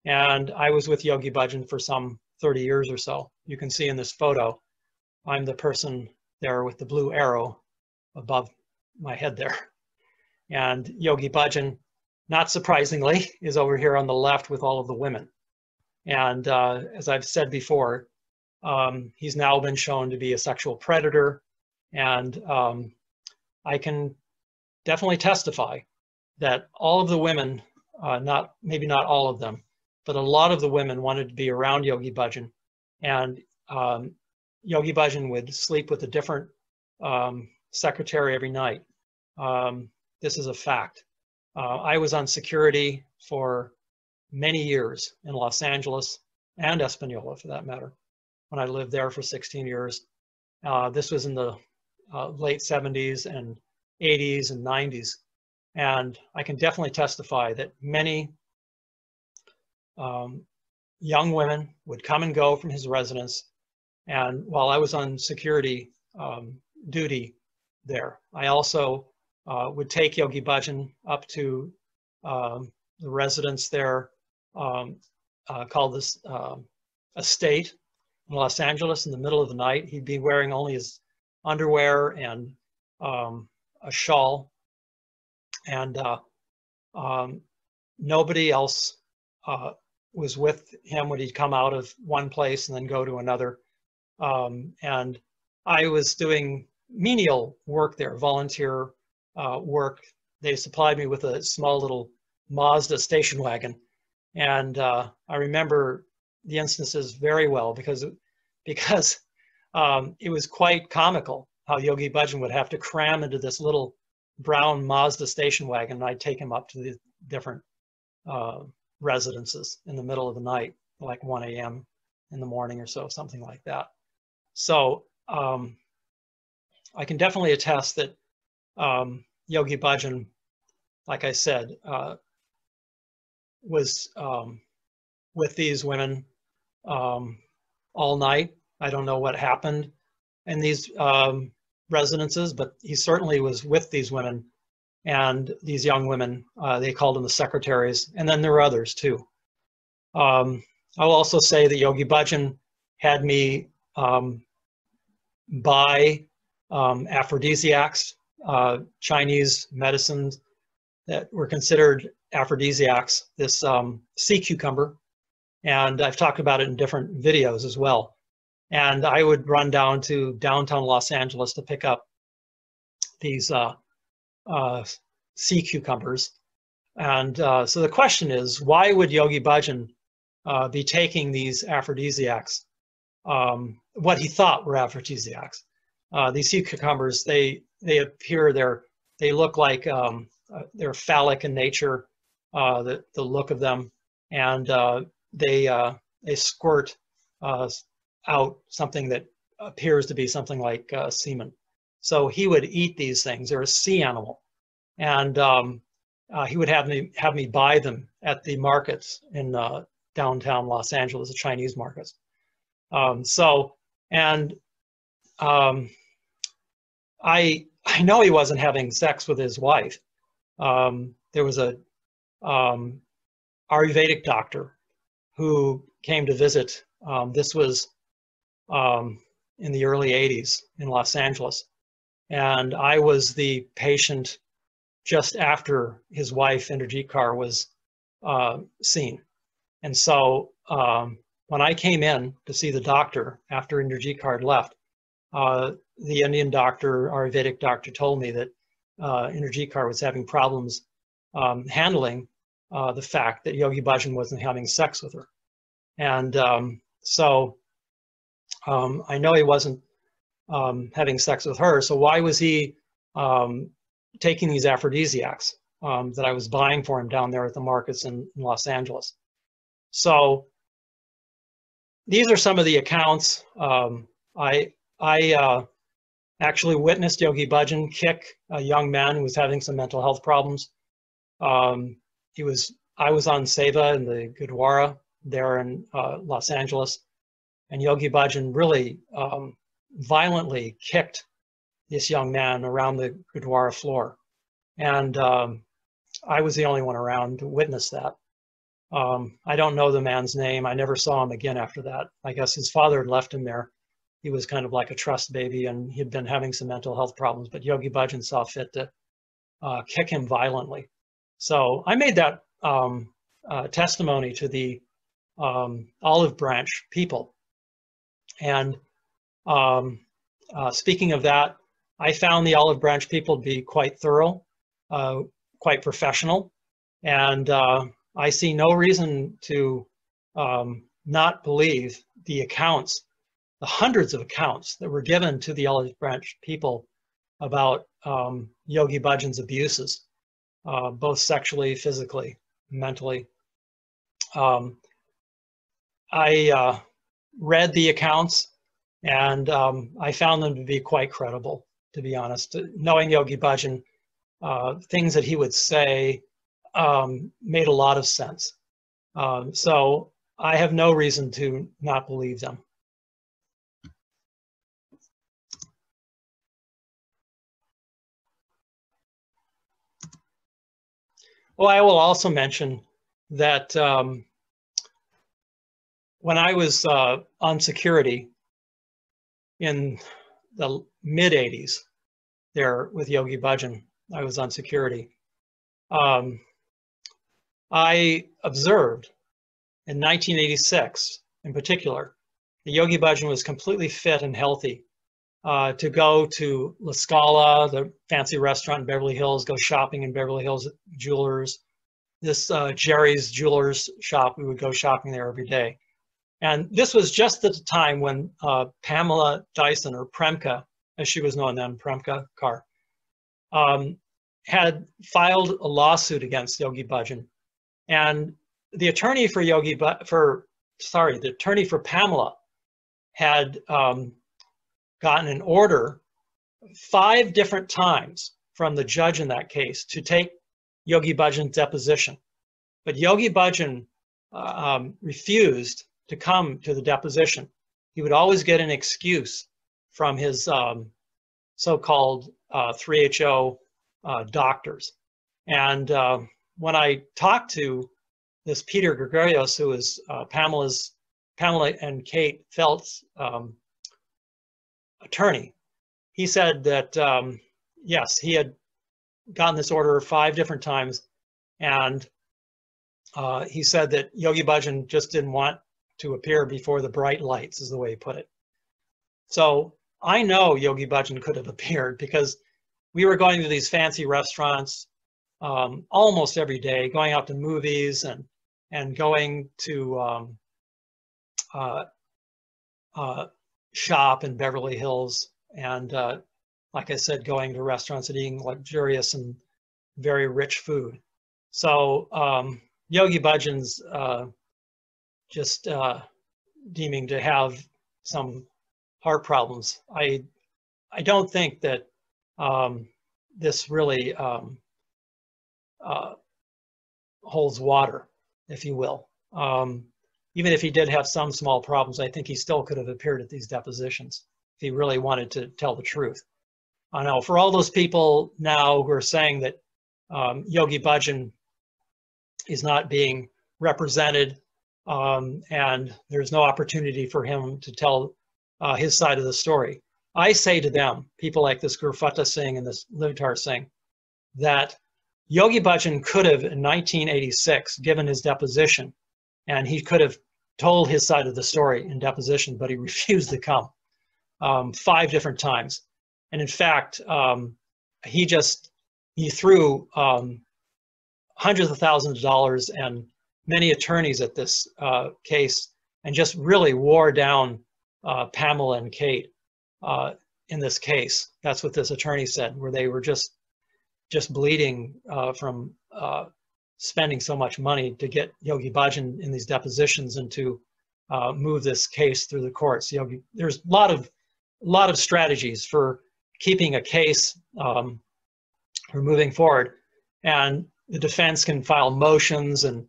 and I was with Yogi Bhajan for some 30 years or so. You can see in this photo, I'm the person there with the blue arrow above my head there. And Yogi Bhajan, not surprisingly, is over here on the left with all of the women. And as I've said before, he's now been shown to be a sexual predator. And I can definitely testify that all of the women, maybe not all of them, but a lot of the women wanted to be around Yogi Bhajan. And Yogi Bhajan would sleep with a different secretary every night. This is a fact. I was on security for many years in Los Angeles and Espanola, for that matter, when I lived there for 16 years. This was in the late 70s and 80s and 90s. And I can definitely testify that many young women would come and go from his residence. And while I was on security duty there, I also would take Yogi Bhajan up to the residence there called this estate in Los Angeles in the middle of the night. He'd be wearing only his underwear and a shawl. And nobody else was with him when he'd come out of one place and then go to another. And I was doing menial work there, volunteer work. They supplied me with a small little Mazda station wagon. And I remember the instances very well because it was quite comical how Yogi Bhajan would have to cram into this little brown Mazda station wagon, and I'd take him up to the different residences in the middle of the night, like 1 a.m. in the morning or so, something like that. So I can definitely attest that Yogi Bhajan, like I said, was with these women all night. I don't know what happened. And these residences, but he certainly was with these women and these young women. They called them the secretaries, and then there were others too. I'll also say that Yogi Bhajan had me buy aphrodisiacs, Chinese medicines that were considered aphrodisiacs, this sea cucumber, and I've talked about it in different videos as well. And I would run down to downtown Los Angeles to pick up these sea cucumbers. And so the question is, why would Yogi Bhajan be taking these aphrodisiacs, what he thought were aphrodisiacs? These sea cucumbers, they appear, they look like they're phallic in nature, the look of them, and they squirt out something that appears to be something like semen. So he would eat these things. They're a sea animal, and he would have me buy them at the markets in downtown Los Angeles, the Chinese markets. I know he wasn't having sex with his wife. There was a Ayurvedic doctor who came to visit. This was in the early 80s in Los Angeles. And I was the patient just after his wife, Indrajit Kaur, was seen. And so when I came in to see the doctor after Indrajit Kaur left, the Indian doctor, Ayurvedic doctor, told me that Indrajit Kaur was having problems handling the fact that Yogi Bhajan wasn't having sex with her. And so I know he wasn't having sex with her, so why was he taking these aphrodisiacs that I was buying for him down there at the markets in Los Angeles? So these are some of the accounts. I actually witnessed Yogi Bhajan kick a young man who was having some mental health problems. I was on Seva in the Gurdwara there in Los Angeles, and Yogi Bhajan really violently kicked this young man around the Gurdwara floor. And I was the only one around to witness that. I don't know the man's name. I never saw him again after that. I guess his father had left him there. He was kind of like a trust baby, and he'd been having some mental health problems, but Yogi Bhajan saw fit to kick him violently. So I made that testimony to the olive branch people. And speaking of that, I found the olive branch people to be quite thorough, quite professional, and I see no reason to not believe the accounts, the hundreds of accounts that were given to the olive branch people about Yogi Bhajan's abuses, both sexually, physically, mentally. I read the accounts, and I found them to be quite credible, to be honest. Knowing Yogi Bhajan, things that he would say made a lot of sense. So I have no reason to not believe them. Well, I will also mention that when I was on security in the mid-'80s there with Yogi Bhajan, I was on security. I observed in 1986, in particular, that Yogi Bhajan was completely fit and healthy to go to La Scala, the fancy restaurant in Beverly Hills, go shopping in Beverly Hills Jewelers. This Jerry's Jewelers shop, we would go shopping there every day. And this was just at the time when Pamela Dyson, or Premka, as she was known then, Premka Kaur, had filed a lawsuit against Yogi Bhajan. And the attorney for the attorney for Pamela had gotten an order 5 different times from the judge in that case to take Yogi Bhajan's deposition. But Yogi Bhajan refused to come to the deposition. He would always get an excuse from his so-called 3HO doctors. And when I talked to this Peter Gregorios, who is Pamela and Kate Felt's attorney, he said that, yes, he had gotten this order 5 different times, and he said that Yogi Bhajan just didn't want to appear before the bright lights, is the way he put it. So I know Yogi Bhajan could have appeared because we were going to these fancy restaurants almost every day, going out to movies and going to shop in Beverly Hills, and like I said, going to restaurants and eating luxurious and very rich food. So Yogi Bhajan's just deeming to have some heart problems. I don't think that this really holds water, if you will. Even if he did have some small problems, I think he still could have appeared at these depositions if he really wanted to tell the truth. I know for all those people now who are saying that Yogi Bhajan is not being represented and there's no opportunity for him to tell his side of the story, I say to them, people like this Gursant Singh and this Livitar Singh, that Yogi Bhajan could have in 1986 given his deposition, and he could have told his side of the story in deposition, but he refused to come 5 different times. And in fact, he threw hundreds of thousands of dollars and many attorneys at this case, and just really wore down Pamela and Kate in this case. That's what this attorney said, where they were just bleeding from spending so much money to get Yogi Bhajan in these depositions and to move this case through the courts. There's a lot of strategies for keeping a case or moving forward, and the defense can file motions and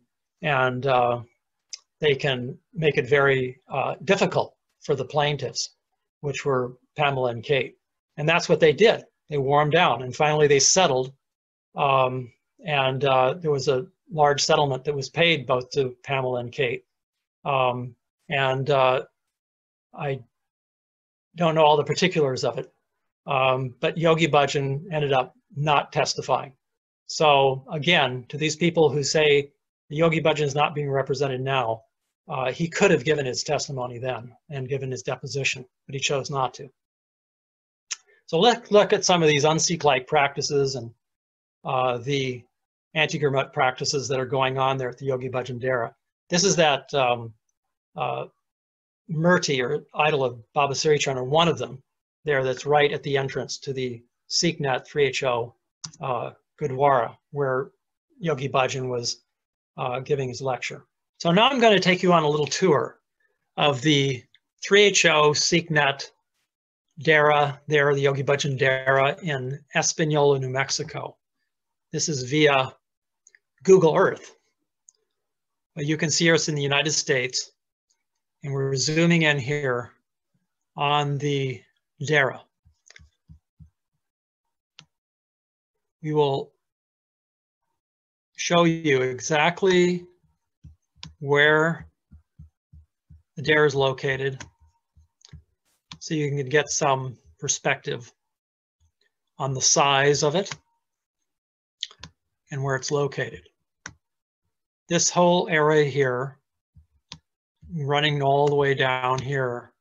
they can make it very difficult for the plaintiffs, which were Pamela and Kate. And that's what they did. They wore them down, and finally they settled. And there was a large settlement that was paid both to Pamela and Kate. I don't know all the particulars of it, but Yogi Bhajan ended up not testifying. So again, to these people who say Yogi Bhajan is not being represented now, he could have given his testimony then and given his deposition, but he chose not to. So let's look at some of these un-Sikh-like practices and the anti-Gurmat practices that are going on there at the Yogi Bhajan Dera. This is that Murti, or idol of Baba Siri Chand, or one of them there, that's right at the entrance to the Sikhnet 3HO Gurdwara, where Yogi Bhajan was giving his lecture. So now I'm going to take you on a little tour of the 3HO Sikhnet Dera there, the Yogi Bhajan Dera in Espanola, New Mexico. This is via Google Earth. You can see us in the United States, and we're zooming in here on the Dera. We will show you exactly where the Dera is located, so you can get some perspective on the size of it and where it's located. This whole area here, running all the way down here,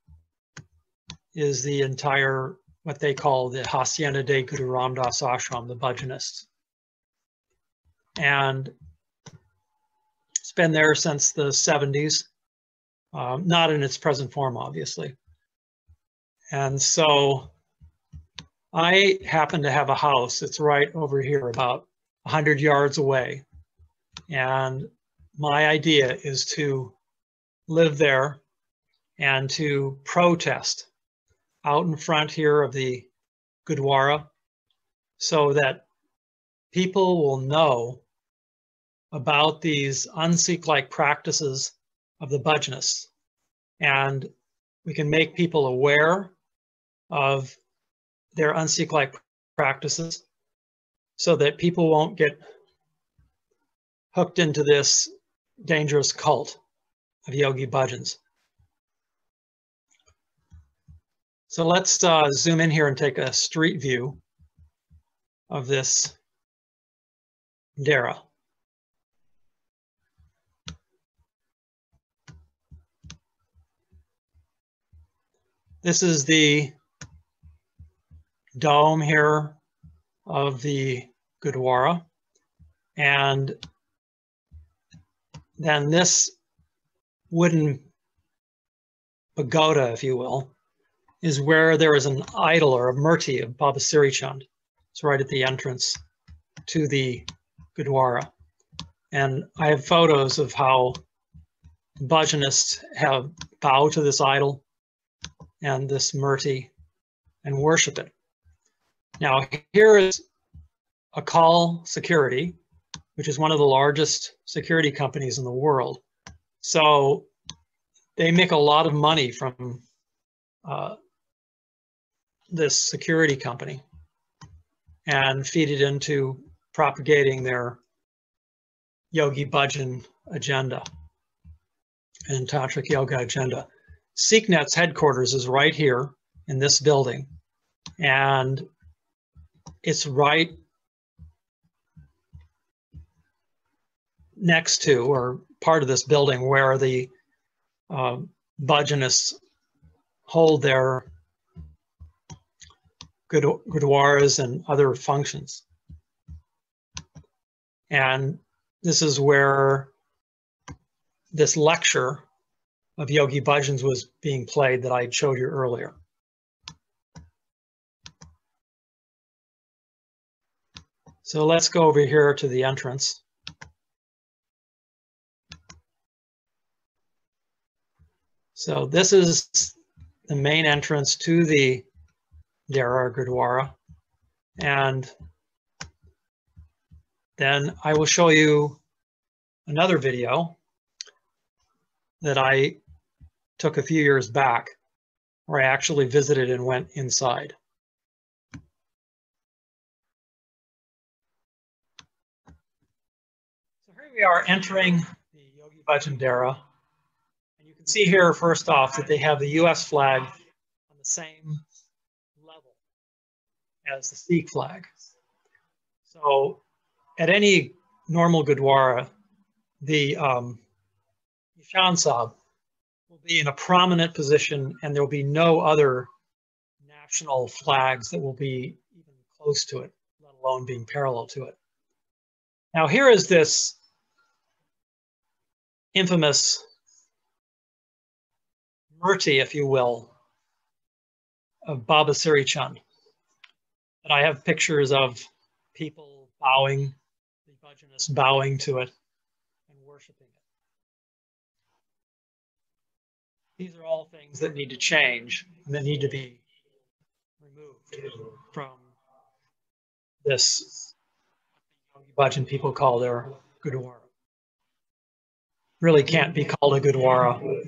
is the entire, what they call the Hacienda de Guru Ramdas Ashram, the Bhajanists. And it's been there since the 70s, not in its present form, obviously. And so I happen to have a house. It's right over here, about 100 yards away. And my idea is to live there and to protest out in front here of the Gurdwara, so that people will know about these un-Sikh-like practices of the Bhajanists, and we can make people aware of their un-Sikh-like practices so that people won't get hooked into this dangerous cult of Yogi Bhajans. So let's zoom in here and take a street view of this Dera. This is the dome here of the Gurdwara, and then this wooden pagoda, if you will, is where there is an idol or a murti of Baba Siri Chand. It's right at the entrance to the Gurdwara. And I have photos of how Bhajanists have bowed to this idol and this murti and worship it. Now here is Akal Security, which is one of the largest security companies in the world. So they make a lot of money from this security company and feed it into propagating their Yogi Bhajan agenda and tantric yoga agenda. SikhNet's headquarters is right here in this building, and it's right next to or part of this building where the Bhajanists hold their Gurdwaras and other functions. And this is where this lecture of Yogi Bhajans was being played that I showed you earlier. So let's go over here to the entrance. So this is the main entrance to the Dera Gurdwara, and then I will show you another video that I took a few years back where I actually visited and went inside. So here we are entering the Yogi Bhajan Dera, and you can see here first off that they have the US flag on the same level as the Sikh flag. So at any normal Gurdwara, the Nishan Sahib will be in a prominent position, and there will be no other national flags that will be even close to it, let alone being parallel to it. Now here is this infamous murti, if you will, of Baba Siri Chand. And I have pictures of people bowing, the Bhajanists bowing to it and worshiping it. These are all things that need to change and that need to be removed from this Yogi Bhajan people call their Gurdwara. Really can't be called a Gurdwara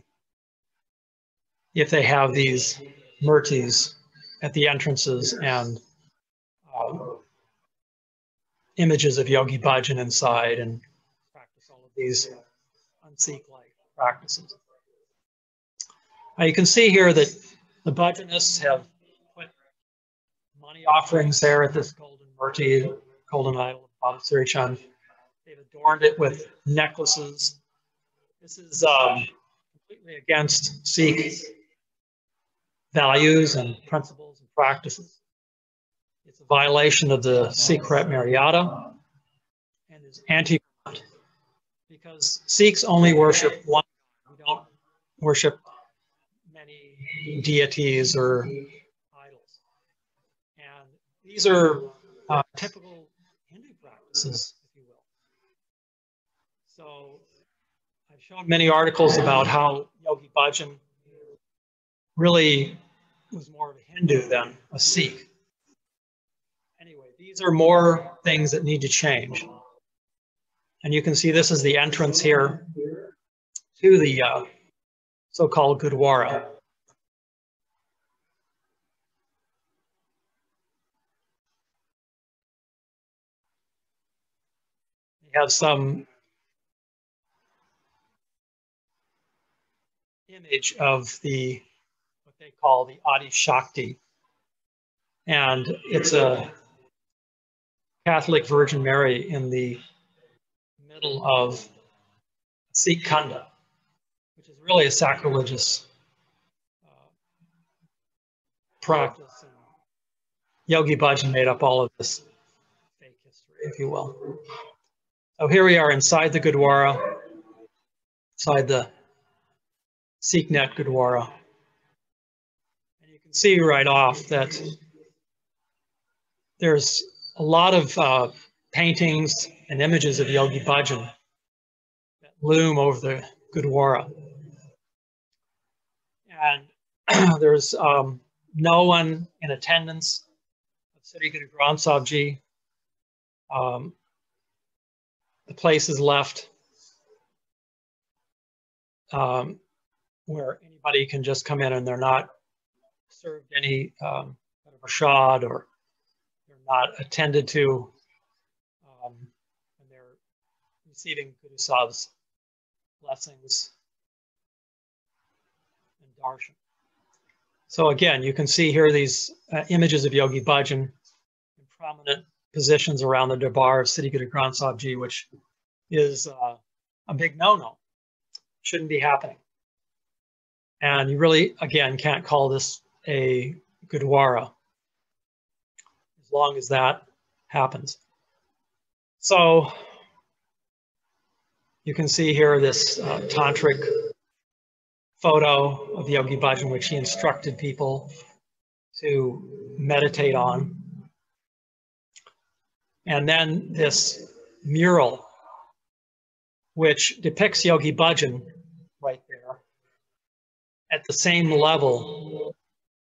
if they have these murtis at the entrances and images of Yogi Bhajan inside and practice all of these un-Sikh-like practices. Now you can see here that the Bhajanists have put money offerings there at this golden murti, golden idol of Baba Siri Chand. They've adorned it with necklaces. This is completely against Sikh values and principles and practices. It's a violation of the Sikh Maryada and is anti-God, because Sikhs only worship one God. We don't worship many deities or idols. And these are typical Hindu practices, if you will. So I've shown many articles about how Yogi Bhajan really was more of a Hindu than a Sikh. Anyway, these are more things that need to change. And you can see this is the entrance here to the so-called Gurdwara. We have some image of what they call the Adi Shakti. And it's a Catholic Virgin Mary in the middle of Sikh Khanda, which is really a sacrilegious practice. And Yogi Bhajan made up all of this fake history, if you will. So here we are inside the Gurdwara, inside the Sikh Net Gurdwara. And you can see right off that there's a lot of paintings and images of Yogi Bhajan that loom over the Gurdwara. And there's no one in attendance of Sri Akal Takhat Sahib Ji. The place is left where anybody can just come in and they're not served any prasad, or they're not attended to, and they're receiving Guru Sahib's blessings and darshan. So again, you can see here these images of Yogi Bhajan in prominent positions around the darbar of Sri Akal Takhat Sahib Ji, which is a big no-no. Shouldn't be happening. And you really, again, can't call this a Gurdwara as long as that happens. So you can see here this tantric photo of Yogi Bhajan, which he instructed people to meditate on. And then this mural, which depicts Yogi Bhajan right there at the same level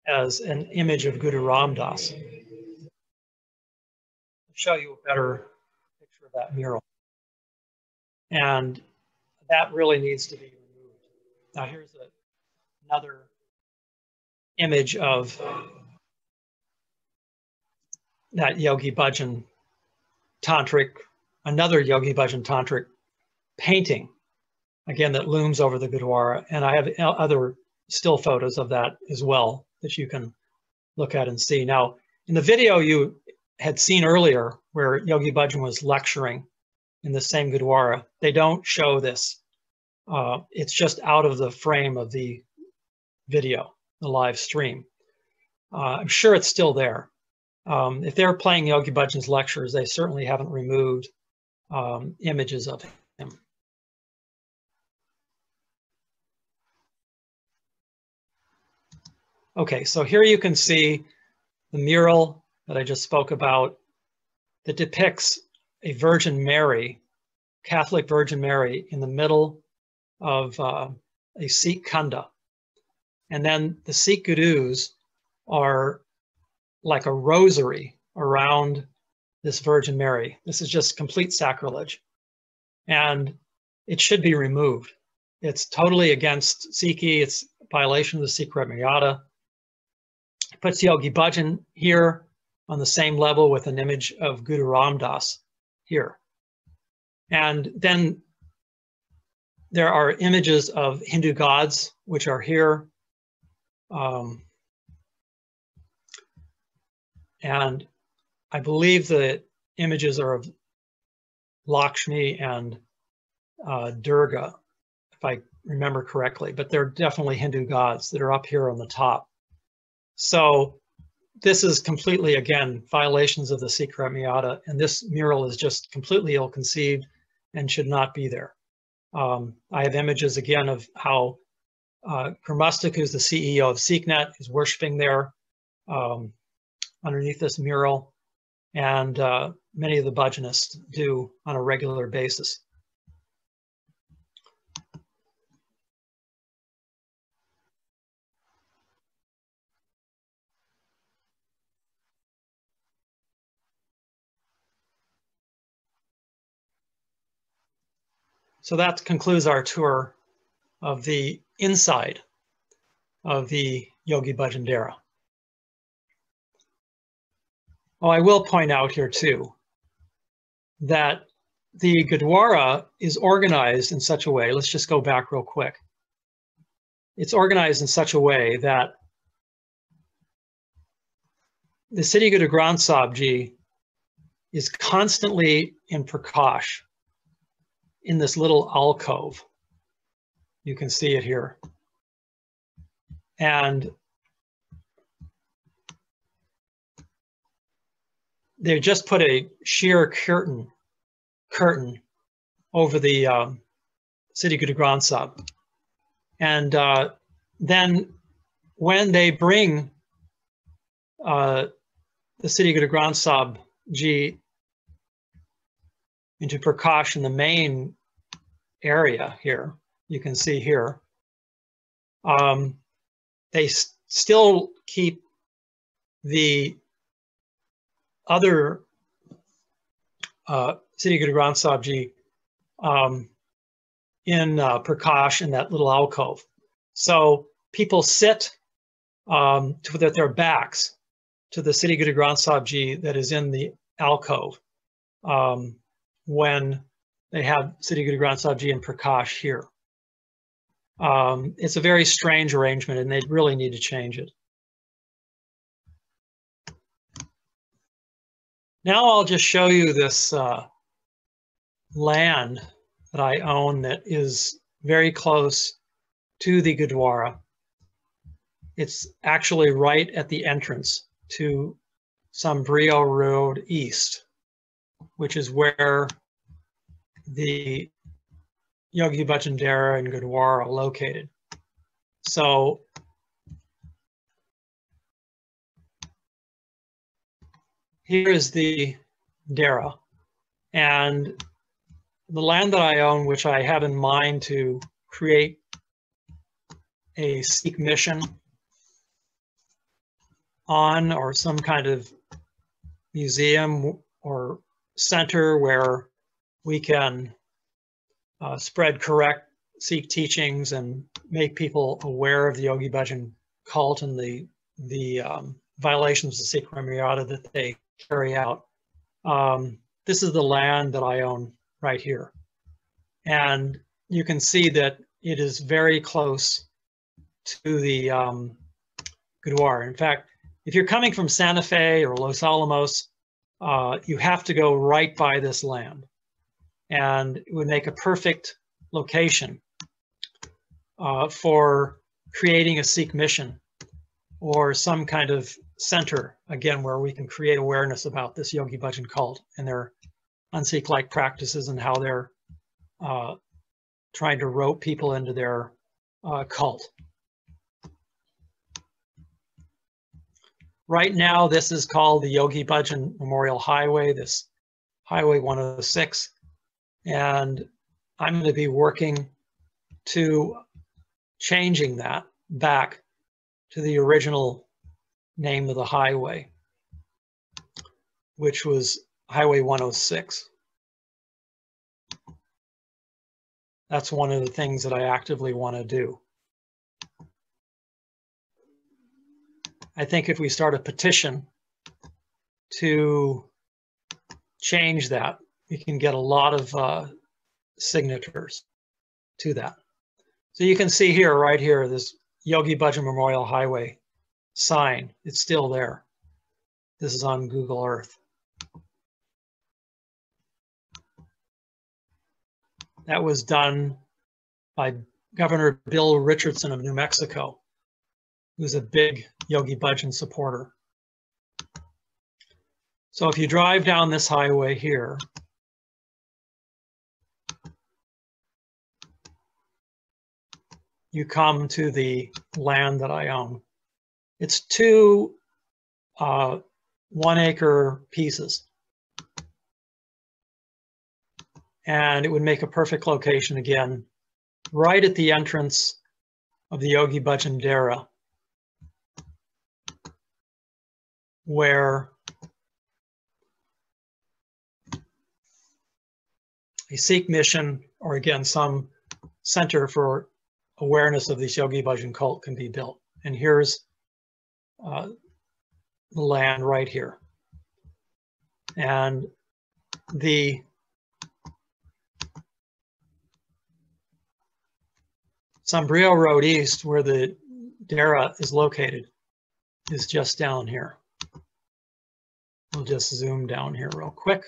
as an image of Guru Ram Das. I'll show you a better picture of that mural. And that really needs to be removed. Now here's another image of that Yogi Bhajan tantric, another Yogi Bhajan tantric painting, again, that looms over the Gurdwara. And I have other still photos of that as well that you can look at and see. Now, in the video you had seen earlier where Yogi Bhajan was lecturing in the same Gurdwara, they don't show this. It's just out of the frame of the video, the live stream. I'm sure it's still there. If they're playing Yogi Bhajan's lectures, they certainly haven't removed images of him. Okay, so here you can see the mural that I just spoke about that depicts a Virgin Mary, Catholic Virgin Mary, in the middle of a Sikh Khanda. And then the Sikh Gurus are like a rosary around this Virgin Mary. This is just complete sacrilege. And it should be removed. It's totally against Sikhi. It's a violation of the Sikh Maryada. It puts Yogi Bhajan here on the same level with an image of Guru Ram Das here. And then there are images of Hindu gods, which are here. And I believe the images are of Lakshmi and Durga, if I remember correctly, but they're definitely Hindu gods that are up here on the top. So this is completely, again, violations of the Sikh Maryada, and this mural is just completely ill-conceived and should not be there. I have images, again, of how Gurmastak, who's the CEO of SikhNet, is worshiping there underneath this mural, and many of the Bhajanists do on a regular basis. So that concludes our tour of the inside of the Yogi Bhajan Dera. Oh, I will point out here too that the Gurdwara is organized in such a way, let's just go back real quick. It's organized in such a way that the Sri Guru Granth Sahib Ji is constantly in Prakash in this little alcove. You can see it here. And they just put a sheer curtain over the Sri Guru Granth Sahib. And then when they bring the Sri Guru Granth Sahib Ji into Prakash in the main area here, you can see here, they still keep the other Sri Guru Granth Sahib Ji in Prakash in that little alcove. So people sit with their backs to the Sri Guru Granth Sahib Ji that is in the alcove when they have Sri Guru Granth Sahib Ji in Prakash here. It's a very strange arrangement, and they really need to change it. Now I'll just show you this land that I own that is very close to the Gurdwara. It's actually right at the entrance to Sambrio Road East, which is where the Yogi Bhajan Dera and Gurdwara are located. So here is the Dera, and the land that I own, which I have in mind to create a Sikh mission on, or some kind of museum or center where we can spread correct Sikh teachings and make people aware of the Yogi Bhajan cult and the violations of Sikh Maryada that they carry out. This is the land that I own right here. And you can see that it is very close to the Gurdwara. In fact, if you're coming from Santa Fe or Los Alamos, you have to go right by this land. And it would make a perfect location for creating a Sikh mission or some kind of center, again, where we can create awareness about this Yogi Bhajan cult and their un-Sikh-like practices and how they're trying to rope people into their cult. Right now, this is called the Yogi Bhajan Memorial Highway, this Highway 106. And I'm going to be working to changing that back to the original name of the highway, which was Highway 106. That's one of the things that I actively want to do. I think if we start a petition to change that, we can get a lot of signatures to that. So you can see here, right here, this Yogi Bhajan Memorial Highway sign. It's still there. This is on Google Earth. That was done by Governor Bill Richardson of New Mexico, who's a big Yogi Bhajan supporter. So if you drive down this highway here, you come to the land that I own. It's two 1-acre pieces. And it would make a perfect location again, right at the entrance of the Yogi Bhajan Dera, where a Sikh mission, or again, some center for awareness of this Yogi Bhajan cult can be built. And here's the land right here. And the Sombrio Road East, where the Dera is located, is just down here. We'll just zoom down here real quick.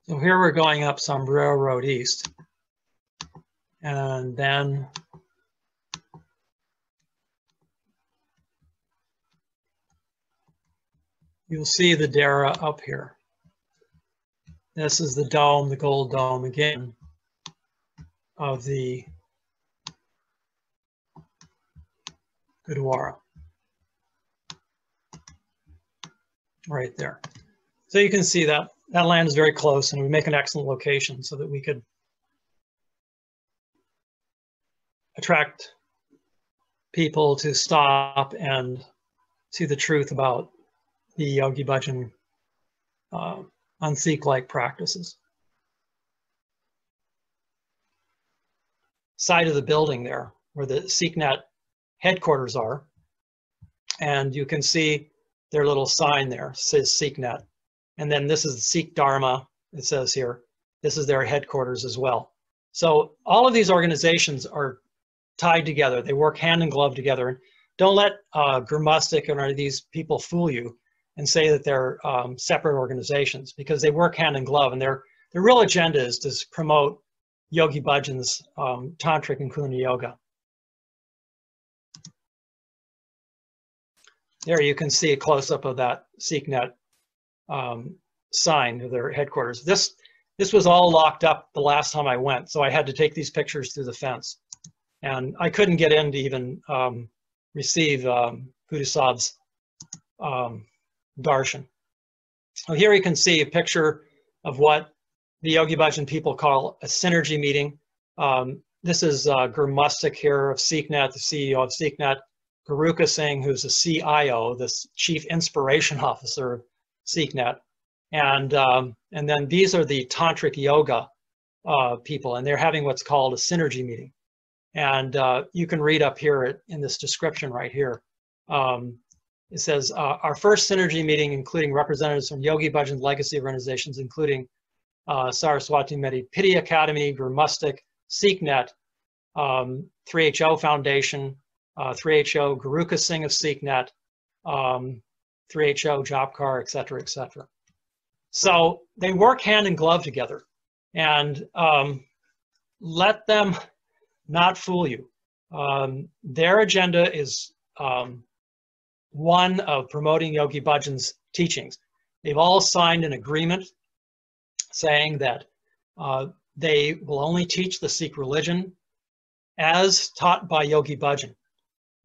So here we're going up Sombrero Road East, and then you'll see the Dera up here. This is the dome, the gold dome again, of the Gurdwara, right there. So you can see that that land is very close, and we make an excellent location so that we could attract people to stop and see the truth about the Yogi Bhajan un-Sikh-like practices. Side of the building there, where the SikhNet headquarters are, and you can see their little sign there, says SikhNet. And then this is the Sikh Dharma, it says here. This is their headquarters as well. So all of these organizations are tied together. They work hand in glove together. Don't let Gurmustic or these people fool you and say that they're separate organizations, because they work hand in glove, and their real agenda is to promote Yogi Bhajan's tantric and Kundalini yoga. There you can see a close-up of that SikhNet sign of their headquarters. This was all locked up the last time I went, so I had to take these pictures through the fence. And I couldn't get in to even receive Guru Sahib's darshan. So here you can see a picture of what the Yogi Bhajan people call a synergy meeting. This is Gurmustic here of SikhNet, the CEO of SikhNet, Gursant Singh, who's the CIO, the Chief Inspiration Officer of SikhNet. And then these are the tantric yoga people, and they're having what's called a synergy meeting. And you can read up here in this description right here. It says, our first synergy meeting, including representatives from Yogi Bhajan legacy organizations, including Saraswati Medipiti Academy, Gurmustic, SikhNet, 3HO Foundation, 3HO Gursant Singh of SikhNet, 3HO Jobkar, et cetera, et cetera. So they work hand in glove together, and let them not fool you. Their agenda is one of promoting Yogi Bhajan's teachings. They've all signed an agreement saying that they will only teach the Sikh religion as taught by Yogi Bhajan.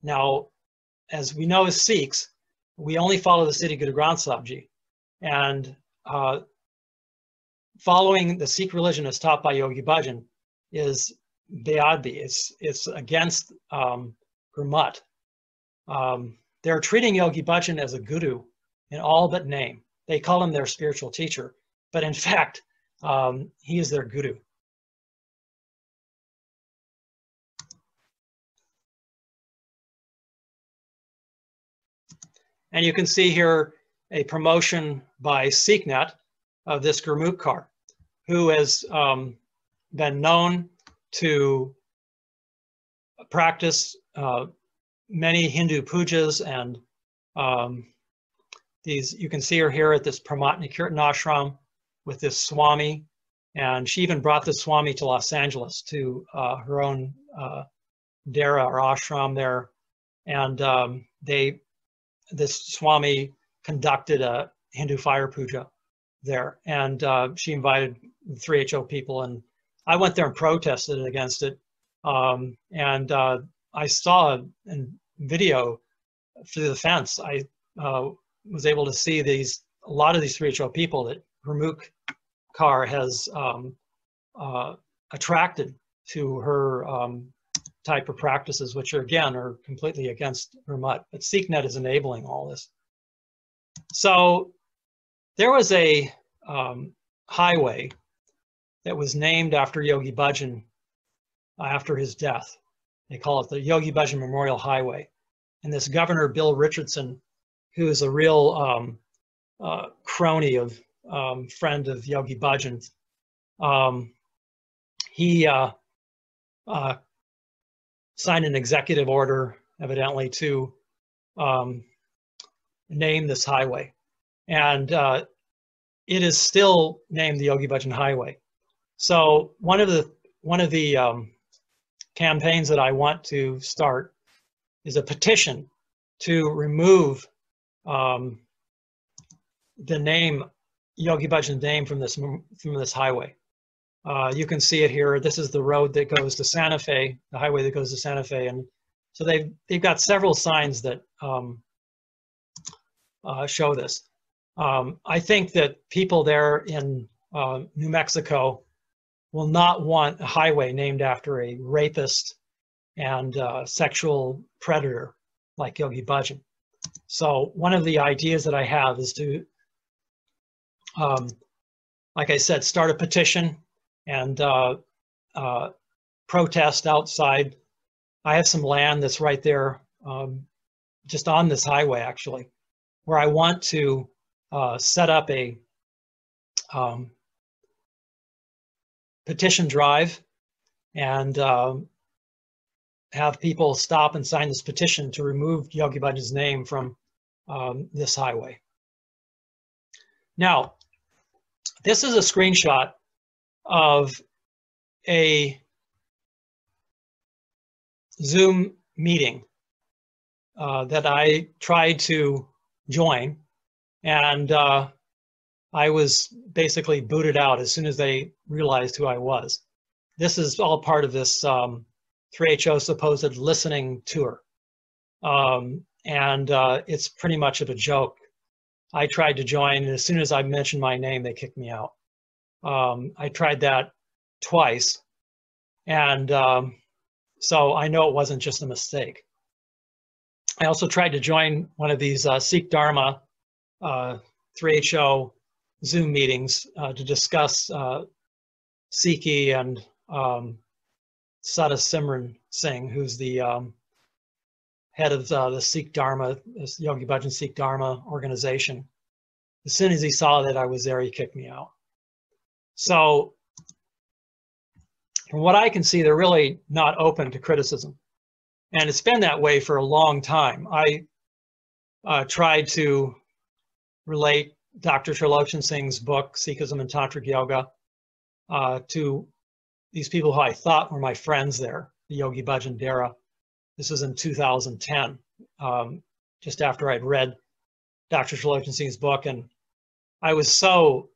Now, as we know as Sikhs, we only follow the Sri Guru Granth Sahib Ji, and following the Sikh religion as taught by Yogi Bhajan is beadbi. It's against Gurmat. They're treating Yogi Bhajan as a guru in all but name. They call him their spiritual teacher, but in fact, he is their guru. And you can see here a promotion by SikhNet of this Gurmukhar, who has been known to practice many Hindu pujas, and these, you can see her here at this Pramatni Kirtan ashram with this Swami, and she even brought this Swami to Los Angeles to her own Dera or ashram there, and this Swami conducted a Hindu fire puja there, and she invited the 3HO people, and I went there and protested against it, I saw a video through the fence. I was able to see a lot of these 3HO people that Gurmukh Kaur has attracted to her type of practices, which again are completely against Gurmat. But SikhNet is enabling all this. So there was a highway that was named after Yogi Bhajan after his death. They call it the Yogi Bhajan Memorial Highway. And this Governor Bill Richardson, who is a real crony of friend of Yogi Bhajan, he signed an executive order, evidently, to name this highway. And it is still named the Yogi Bhajan Highway. So one of the campaigns that I want to start is a petition to remove the name, Yogi Bhajan's name, from this highway. You can see it here. This is the road that goes to Santa Fe, the highway that goes to Santa Fe, and so they've got several signs that show this. I think that people there in New Mexico will not want a highway named after a rapist and sexual predator like Yogi Bhajan. So one of the ideas that I have is to, like I said, start a petition and protest outside. I have some land that's right there, just on this highway actually, where I want to set up a petition drive and have people stop and sign this petition to remove Yogi Bhajan's name from this highway. Now, this is a screenshot of a Zoom meeting that I tried to join, and I was basically booted out as soon as they realized who I was. This is all part of this 3HO supposed listening tour. It's pretty much of a joke. I tried to join, and as soon as I mentioned my name, they kicked me out. I tried that twice, and so I know it wasn't just a mistake. I also tried to join one of these Sikh Dharma 3HO Zoom meetings to discuss Sikhi and Sada Simran Singh, who's the head of the Sikh Dharma, this Yogi Bhajan Sikh Dharma organization. As soon as he saw that I was there, he kicked me out. So from what I can see, they're really not open to criticism. And it's been that way for a long time. I tried to relate Dr. Sri Singh's book, Sikhism and Tantric Yoga, to these people who I thought were my friends there, the Yogi Bhajan Dera. This was in 2010, just after I'd read Dr. Sri Singh's book. And I was so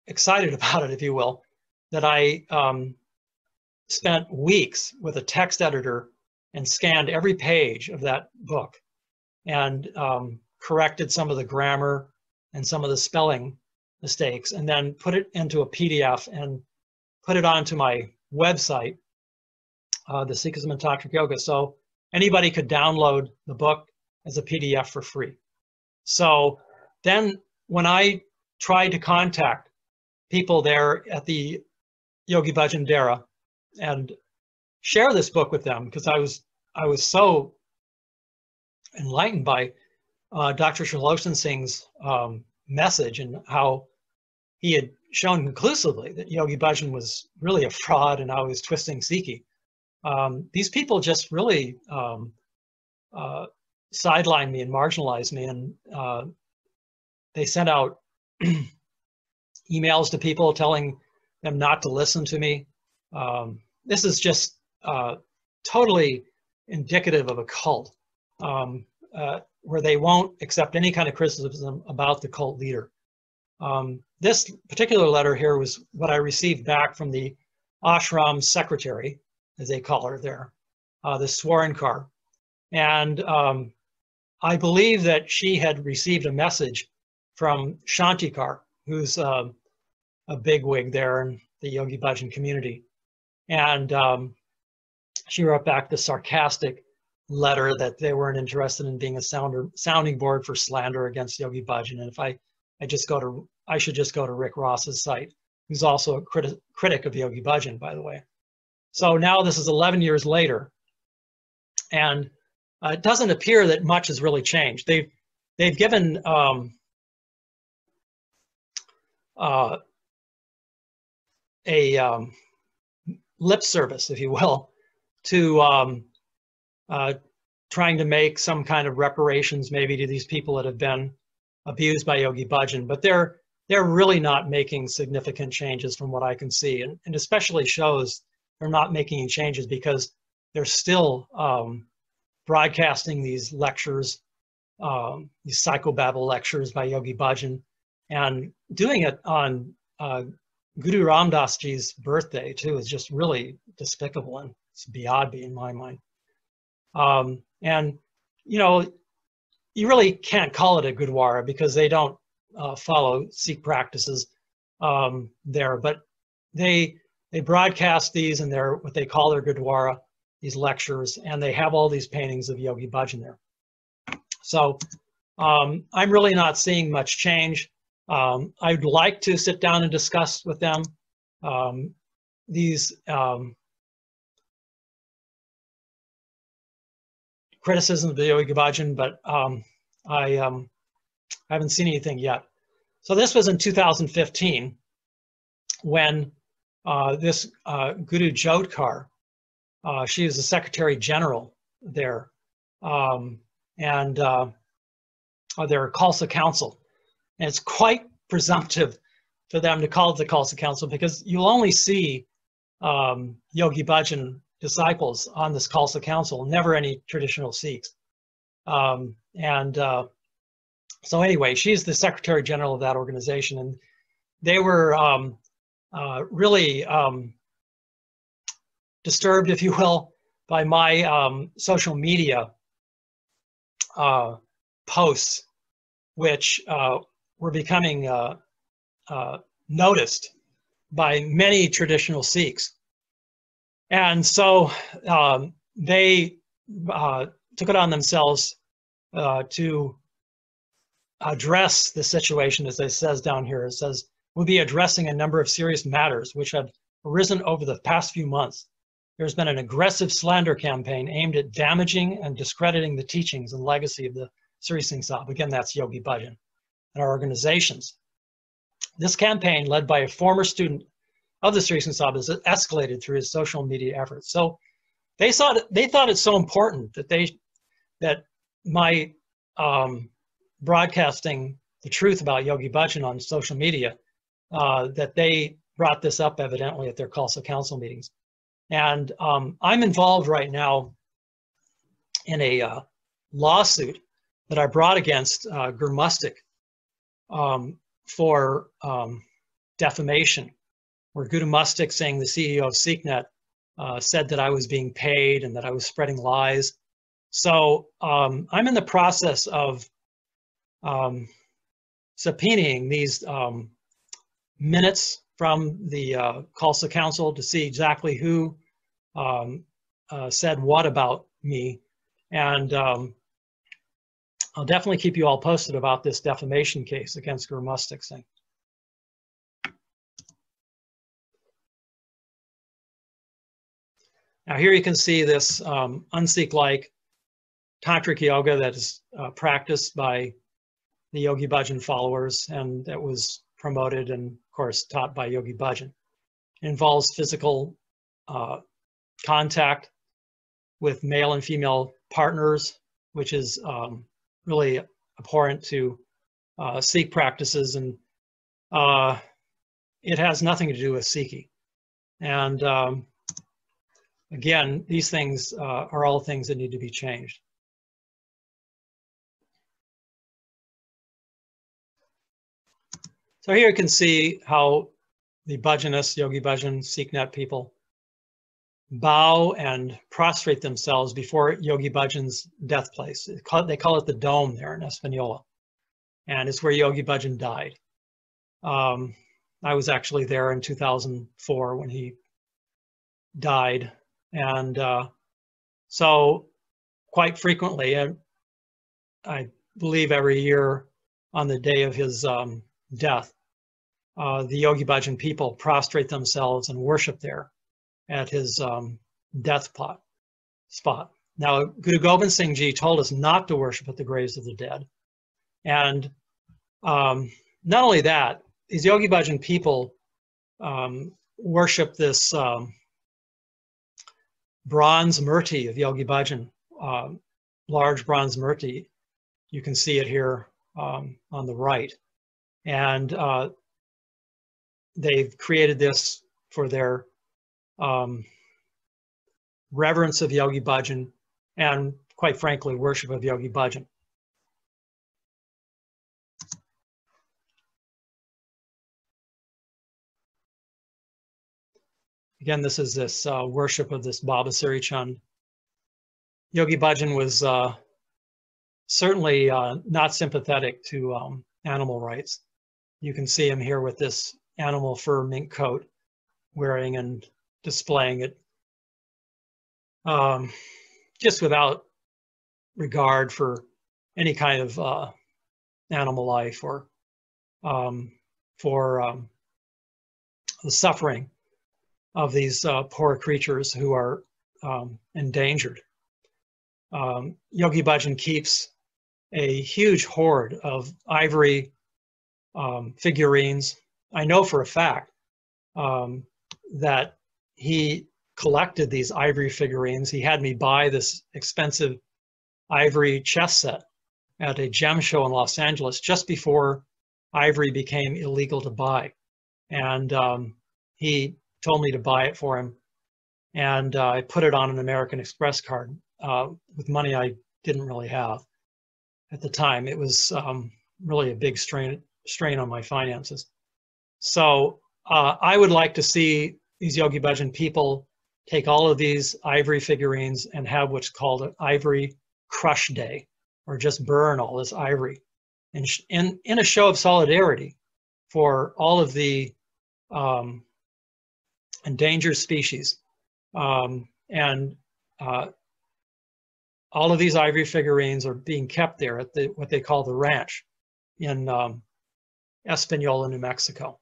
excited about it, if you will, that I spent weeks with a text editor and scanned every page of that book and corrected some of the grammar and some of the spelling mistakes, and then put it into a PDF and put it onto my website, the Sikhism and Tantric Yoga, so anybody could download the book as a PDF for free. So then when I tried to contact people there at the Yogi Bhajan Dera and share this book with them, because I was so enlightened by Dr. Sri Singh's message and how he had shown conclusively that Yogi Bhajan was really a fraud and how he was twisting Sikhi. These people just really sidelined me and marginalized me, and they sent out emails to people telling them not to listen to me. This is just totally indicative of a cult, where they won't accept any kind of criticism about the cult leader. This particular letter here was what I received back from the ashram secretary, as they call her there, the Swarenkar. And I believe that she had received a message from Shantikar, who's a bigwig there in the Yogi Bhajan community. And she wrote back the sarcastic letter that they weren't interested in being a sounding board for slander against Yogi Bhajan. And if I should just go to Rick Ross's site, who's also a critic of Yogi Bhajan, by the way. So now this is 11 years later, and it doesn't appear that much has really changed. They've given a lip service, if you will, to trying to make some kind of reparations maybe to these people that have been abused by Yogi Bhajan, but they're really not making significant changes from what I can see, and especially shows they're not making any changes because they're still broadcasting these lectures, these psychobabble lectures by Yogi Bhajan, and doing it on Guru Ram Das Ji's birthday too is just really despicable, and it's beyond in my mind. And you know, you really can't call it a Gurdwara because they don't follow Sikh practices there, but they broadcast these in their what they call their Gurdwara, these lectures, and they have all these paintings of Yogi Bhajan there. So I'm really not seeing much change. I'd like to sit down and discuss with them these criticisms of the Yogi Bhajan, but I haven't seen anything yet. So this was in 2015 when this Guru Jodhkar, she was the Secretary General there, and their Khalsa Council. And it's quite presumptive for them to call it the Khalsa Council because you'll only see Yogi Bhajan disciples on this Khalsa Council, never any traditional Sikhs. So anyway, she's the Secretary General of that organization, and they were really disturbed, if you will, by my social media posts, which were becoming noticed by many traditional Sikhs. And so they took it on themselves to address the situation, as it says down here. It says, we'll be addressing a number of serious matters which have arisen over the past few months. There's been an aggressive slander campaign aimed at damaging and discrediting the teachings and legacy of the Siri Singh Sahib. Again, that's Yogi Bhajan and our organizations. This campaign, led by a former student of the Siri Singh Sahib, has escalated through his social media efforts. So they thought it's so important that my broadcasting the truth about Yogi Bhajan on social media, that they brought this up evidently at their Khalsa Council meetings. And I'm involved right now in a lawsuit that I brought against Gurmustic for defamation, where Gurmustic, saying the CEO of SeekNet, said that I was being paid and that I was spreading lies. So I'm in the process of subpoenaing these minutes from the Khalsa Council to see exactly who said what about me. And I'll definitely keep you all posted about this defamation case against Gurmustic Singh. Now here you can see this un-Sikh-like tantric yoga that is practiced by the Yogi Bhajan followers, and that was promoted and, of course, taught by Yogi Bhajan. It involves physical contact with male and female partners, which is really abhorrent to Sikh practices, and it has nothing to do with Sikhi. And again, these things are all things that need to be changed. So here you can see how the Bhajanists, Yogi Bhajan, Sikhnet people, bow and prostrate themselves before Yogi Bhajan's death place. They call it the Dome there in Espanola, and it's where Yogi Bhajan died. I was actually there in 2004 when he died, and so quite frequently, I believe every year on the day of his death, the Yogi Bhajan people prostrate themselves and worship there at his death spot. Now, Guru Gobind Singh Ji told us not to worship at the graves of the dead. And not only that, these Yogi Bhajan people worship this bronze murti of Yogi Bhajan, large bronze murti. You can see it here on the right. And they've created this for their reverence of Yogi Bhajan and, quite frankly, worship of Yogi Bhajan. Again, this is this worship of this Baba Siri Chand. Yogi Bhajan was certainly not sympathetic to animal rights. You can see him here with this animal fur mink coat, wearing and displaying it, just without regard for any kind of animal life or for the suffering of these poor creatures who are endangered. Yogi Bhajan keeps a huge hoard of ivory figurines. I know for a fact that he collected these ivory figurines. He had me buy this expensive ivory chess set at a gem show in Los Angeles just before ivory became illegal to buy. And he told me to buy it for him. And I put it on an American Express card with money I didn't really have at the time. It was really a big strain on my finances. So I would like to see these Yogi Bhajan people take all of these ivory figurines and have what's called an ivory crush day, or just burn all this ivory in a show of solidarity for all of the endangered species. And all of these ivory figurines are being kept there at what they call the ranch in Espanola, New Mexico.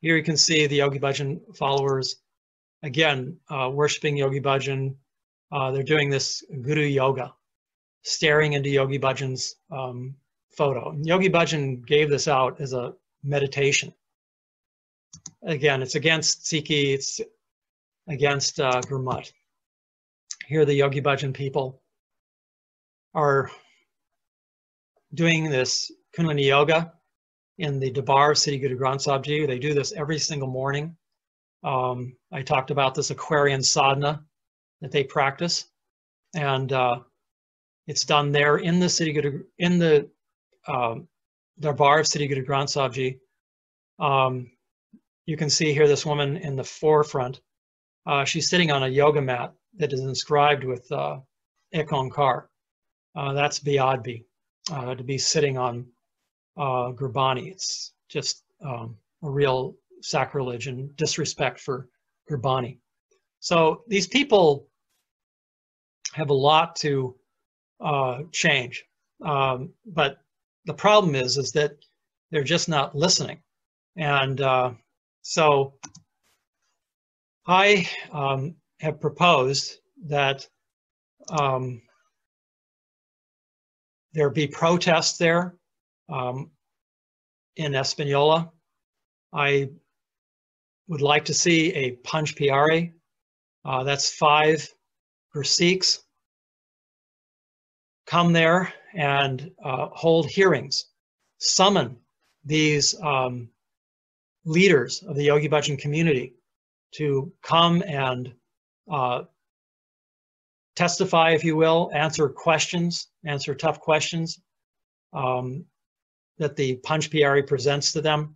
Here you can see the Yogi Bhajan followers, again, worshiping Yogi Bhajan. They're doing this Guru Yoga, staring into Yogi Bhajan's photo. Yogi Bhajan gave this out as a meditation. Again, it's against Sikhi, it's against Gurmat. Here the Yogi Bhajan people are doing this Kundalini Yoga in the Dabar Sri Guru Granth Sahib Ji. They do this every single morning. I talked about this Aquarian sadhana that they practice, and it's done there in the Sri Guru, in the Darbar of Sri Guru Granth Sahib Ji. You can see here this woman in the forefront. She's sitting on a yoga mat that is inscribed with Ek Onkar. That's Biadbi, to be sitting on Gurbani. It's just a real sacrilege and disrespect for Gurbani. So these people have a lot to change, but the problem is that they're just not listening. And so I have proposed that there be protests there in Espanola. I would like to see a Panch Pyare. That's 5 Sikhs come there and hold hearings, summon these leaders of the Yogi Bhajan community to come and testify, if you will, answer questions, answer tough questions that the Panch Pyari presents to them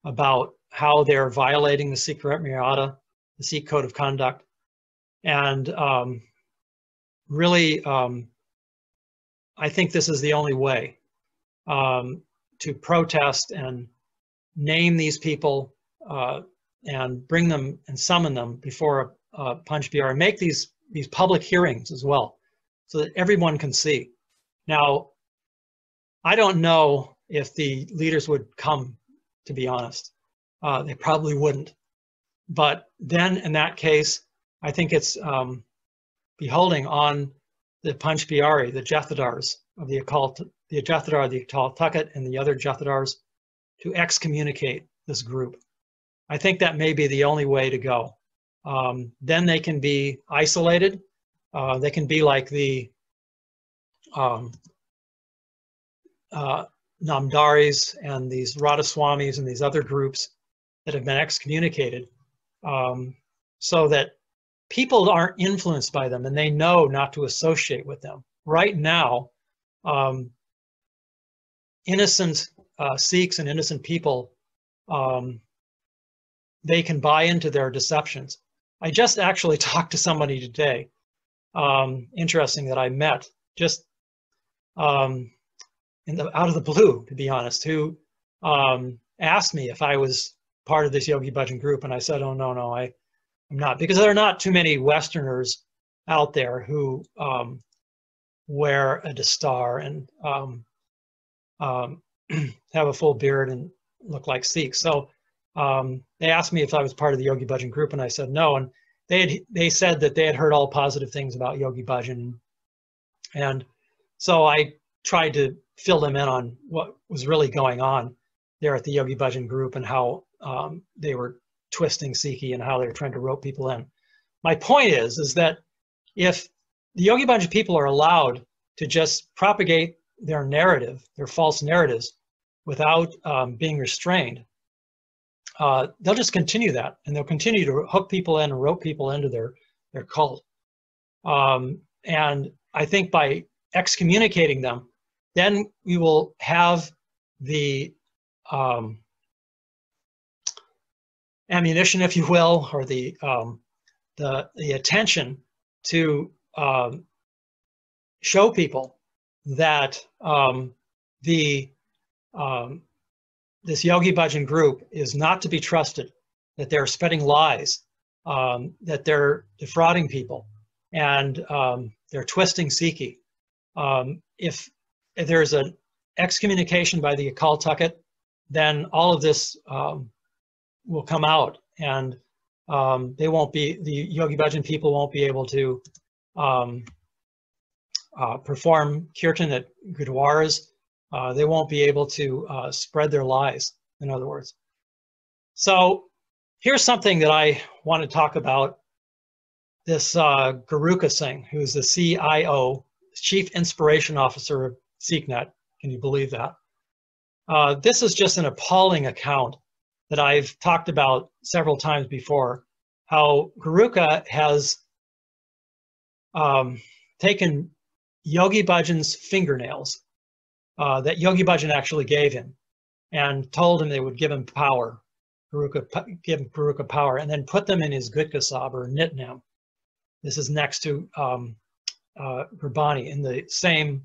about how they're violating the Sikh Maryada, the Sikh Code of Conduct. And really, I think this is the only way to protest and name these people and bring them and summon them before a Panch Pyari. Make these public hearings as well, so that everyone can see. Now, I don't know if the leaders would come, to be honest. They probably wouldn't. But then, in that case, I think it's beholding on the Panch Pyari, the Jathadars of the occult, the Jathadar of the Akal Takhat and the other Jathadars, to excommunicate this group. I think that may be the only way to go. Then they can be isolated. They can be like the Namdaris and these Radhaswamis and these other groups that have been excommunicated, so that people aren't influenced by them and they know not to associate with them. Right now, innocent Sikhs and innocent people, they can buy into their deceptions. I just actually talked to somebody today, interesting, that I met just out of the blue, to be honest, who asked me if I was part of this Yogi Bhajan group, and I said, oh, no, I'm not, because there are not too many Westerners out there who wear a dastar and have a full beard and look like Sikhs. So they asked me if I was part of the Yogi Bhajan group, and I said no. And they said that they had heard all positive things about Yogi Bhajan, and so I tried to fill them in on what was really going on there at the Yogi Bhajan group and how they were twisting Sikhi and how they were trying to rope people in. My point is that if the Yogi Bhajan people are allowed to just propagate their narrative, their false narratives, without being restrained, they'll just continue that, and they'll continue to hook people in and rope people into their cult. And I think by excommunicating them, then we will have the ammunition, if you will, or the attention to show people that this Yogi Bhajan group is not to be trusted, that they're spreading lies, that they're defrauding people, and they're twisting Sikhi. If there's an excommunication by the Akal Takhat, then all of this will come out, and the Yogi Bhajan people won't be able to perform kirtan at Gurdwaras. They won't be able to spread their lies, in other words. So here's something that I want to talk about. This Guru Singh, who's the CIO, Chief Inspiration Officer of SikhNet. Can you believe that? This is just an appalling account that I've talked about several times before, how Guruka has taken Yogi Bhajan's fingernails that Yogi Bhajan actually gave him, and told him they would give him power, give Guruka power, and then put them in his Gutka Sahib or Nitnam. This is next to Gurbani, in the same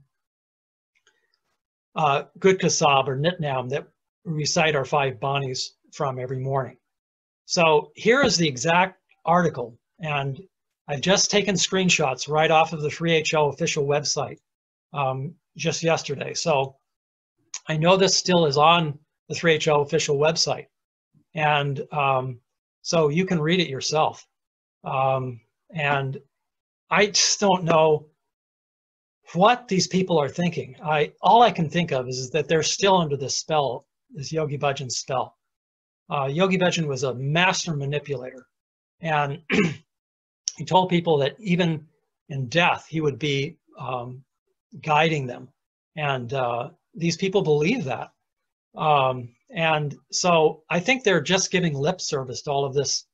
Gutka Sahib or Nitnam that we recite our 5 banis from every morning. So here is the exact article, and I've just taken screenshots right off of the Sri HO official website just yesterday. So I know this still is on the 3HO official website, and so you can read it yourself. And I just don't know what these people are thinking. All I can think of is that they're still under this spell, this Yogi Bhajan spell. Yogi Bhajan was a master manipulator, and he told people that even in death he would be guiding them, and these people believe that. And so I think they're just giving lip service to all of this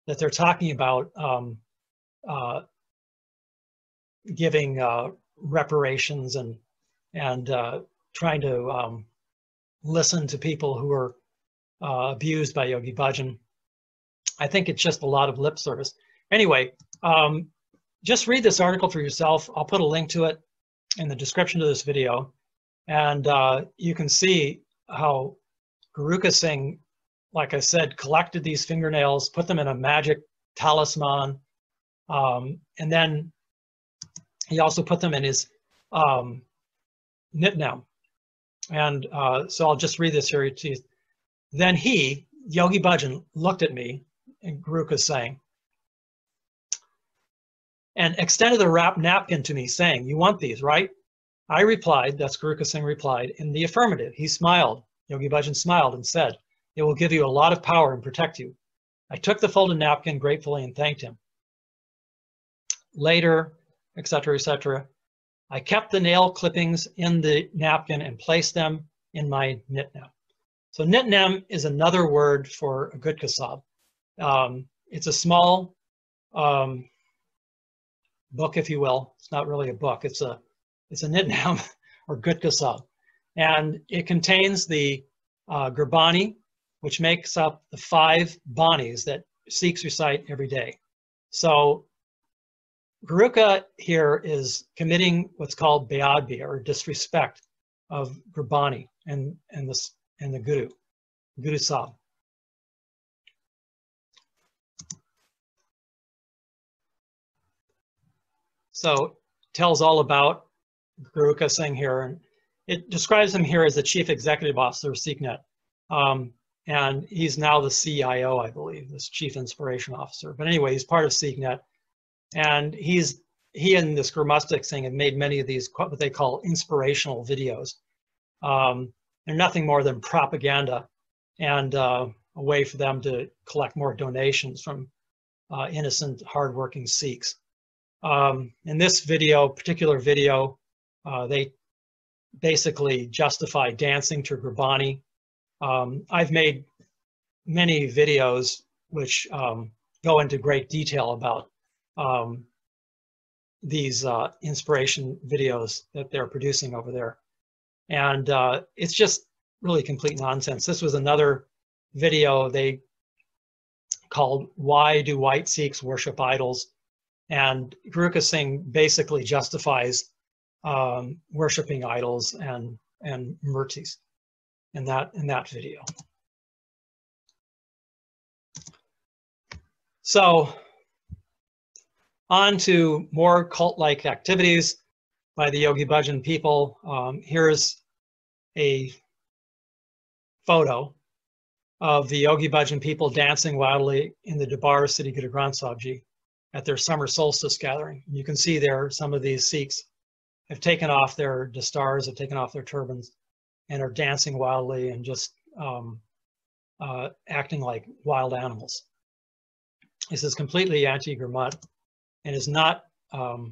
that they're talking about, giving reparations and trying to listen to people who are abused by Yogi Bhajan. I think it's just a lot of lip service. Anyway, just read this article for yourself. I'll put a link to it in the description of this video, and you can see how Guru Singh, like I said, collected these fingernails, put them in a magic talisman, and then he also put them in his nitnam. And so I'll just read this here to you. Then he, Yogi Bhajan, looked at me, and Guru Singh, and extended the wrapped napkin to me, saying, "You want these, right?" I replied, that's Guru Singh replied, in the affirmative. He smiled. Yogi Bhajan smiled and said, "It will give you a lot of power and protect you." I took the folded napkin gratefully and thanked him. Later, etc., I kept the nail clippings in the napkin and placed them in my nitnam. So nitnam is another word for a Gutka Sahib. It's a small book, if you will. It's not really a book. It's a nitnam or Gutka Sahib. And it contains the Gurbani, which makes up the 5 banis that Sikhs recite every day. So Guruka here is committing what's called beadbi, or disrespect of Gurbani and the Guru Sahib. So tells all about Guru Singh here, and it describes him here as the chief executive officer of SikhNet, and he's now the CIO, I believe, this chief inspiration officer. But anyway, he's part of SikhNet, and he and this Gurmastik Singh have made many of these what they call inspirational videos. They're nothing more than propaganda and a way for them to collect more donations from innocent, hardworking Sikhs. In this particular video, they basically justify dancing to Gurbani. I've made many videos which go into great detail about these inspiration videos that they're producing over there. And it's just really complete nonsense. This was another video they called "Why Do White Sikhs Worship Idols?" And Guru Singh basically justifies worshiping idols and murtis in that video. So on to more cult-like activities by the Yogi Bhajan people. Here's a photo of the Yogi Bhajan people dancing wildly in the Darbar Sri Guru Sahib Ji at their summer solstice gathering. You can see there some of these Sikhs have taken off their dastars, have taken off their turbans, and are dancing wildly and just acting like wild animals. This is completely anti-Gurmat and is not a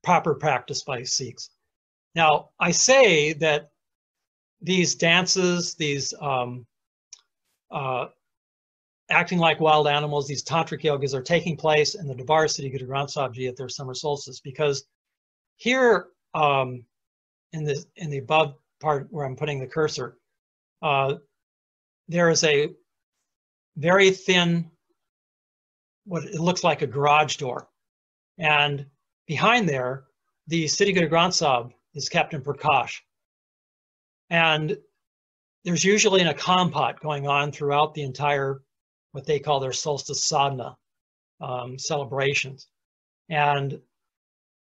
proper practice by Sikhs. Now, I say that these dances, these acting like wild animals, these tantric yogas are taking place in the Darbar Sri Guru Granth Sahib Ji at their summer solstice, because here in the above part where I'm putting the cursor, there is a very thin, what it looks like a garage door, and behind there, the Sri Guru Granth Sahib is kept in prakash, and there's usually an akam pot going on throughout the entire, what they call their solstice sadhana celebrations. And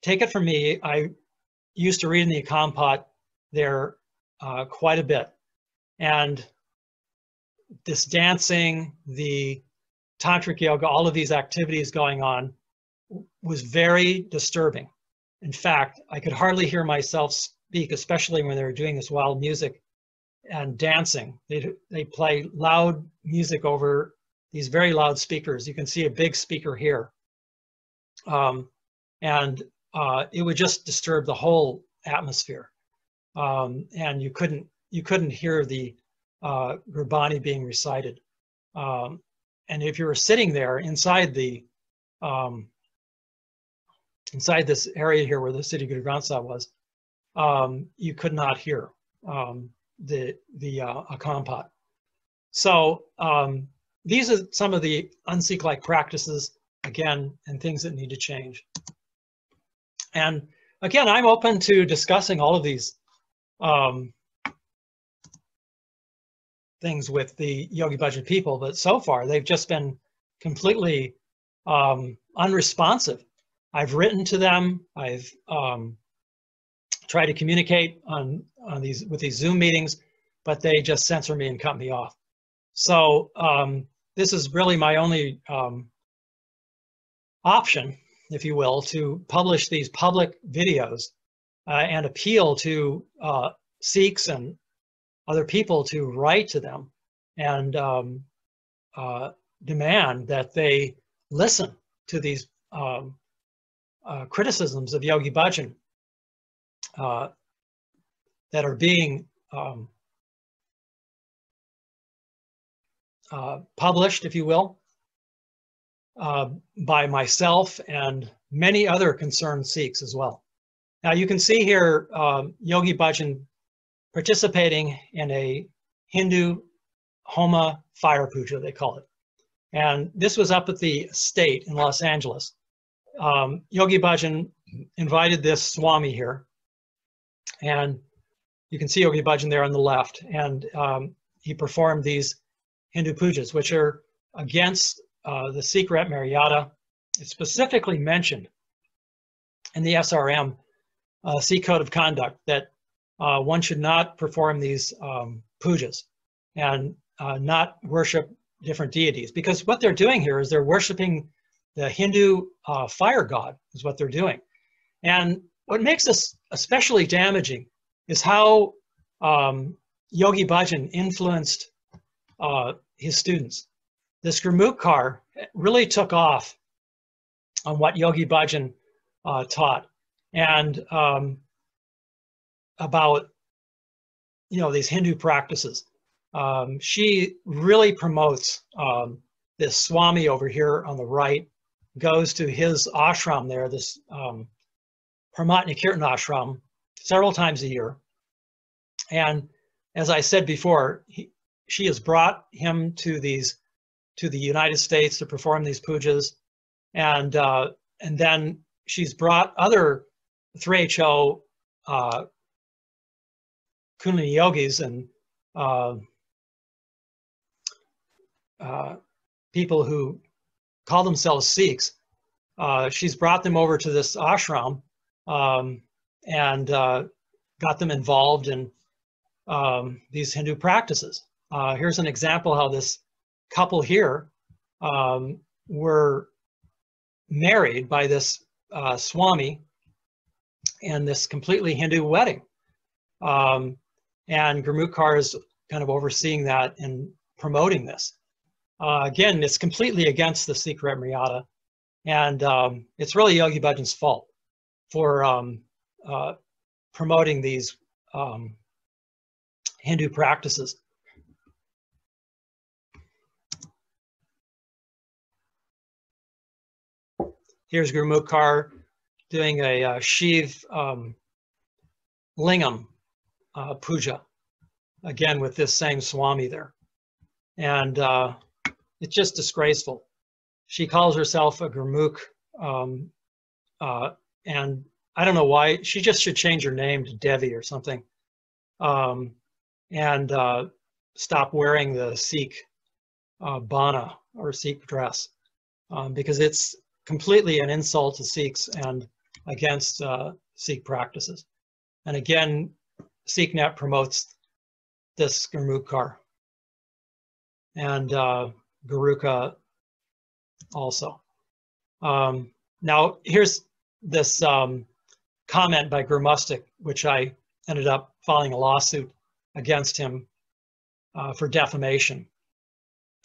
take it from me, I used to read in the akam pot there quite a bit. And this dancing, the tantric yoga, all of these activities going on was very disturbing. In fact, I could hardly hear myself speak, especially when they were doing this wild music and dancing. They play loud music over these very loud speakers. You can see a big speaker here. And it would just disturb the whole atmosphere. And you couldn't hear the Gurbani being recited. if you were sitting there inside the inside this area here where the city Guru Granth Sahib was, you could not hear the Akampat. So these are some of the un-Sikh-like practices, again, and things that need to change. And again, I'm open to discussing all of these things with the Yogi Bhajan people, but so far they've just been completely unresponsive. I've written to them. I've tried to communicate with these Zoom meetings, but they just censor me and cut me off. So this is really my only option, if you will, to publish these public videos and appeal to Sikhs and other people to write to them and demand that they listen to these criticisms of Yogi Bhajan that are being published, if you will, by myself and many other concerned Sikhs as well. Now you can see here Yogi Bhajan participating in a Hindu Homa fire puja, they call it. And this was up at the estate in Los Angeles. Yogi Bhajan invited this Swami here, and you can see Yogi Bhajan there on the left, and he performed these Hindu pujas, which are against the Sikh Maryada. It's specifically mentioned in the SRM Sikh Code of Conduct that one should not perform these pujas and not worship different deities, because what they're doing here is they're worshiping the Hindu fire god is what they're doing. And what makes this especially damaging is how Yogi Bhajan influenced his students. This Gurmukh really took off on what Yogi Bhajan taught, and about these Hindu practices. She really promotes this Swami over here on the right, goes to his ashram there, this Pramatni Kirtan ashram, several times a year. And as I said before, she has brought him to the United States to perform these pujas, and then she's brought other 3HO Kundalini yogis and people who call themselves Sikhs. She's brought them over to this ashram and got them involved in these Hindu practices. Here's an example how this couple here were married by this Swami in this completely Hindu wedding. And Gurmukh is kind of overseeing that and promoting this. Again, it's completely against the Sikh Maryada, and it's really Yogi Bhajan's fault for promoting these Hindu practices. Here's Gurmukh doing a Shiv Lingam puja, again with this same Swami there. And it's just disgraceful. She calls herself a Gurmukh, and I don't know why. She just should change her name to Devi or something, and stop wearing the Sikh bana or Sikh dress, because it's completely an insult to Sikhs and against Sikh practices. And again, SikhNet promotes this Gurmukh and Garuka also. Now here's this comment by Gurmustic, which I ended up filing a lawsuit against him for defamation.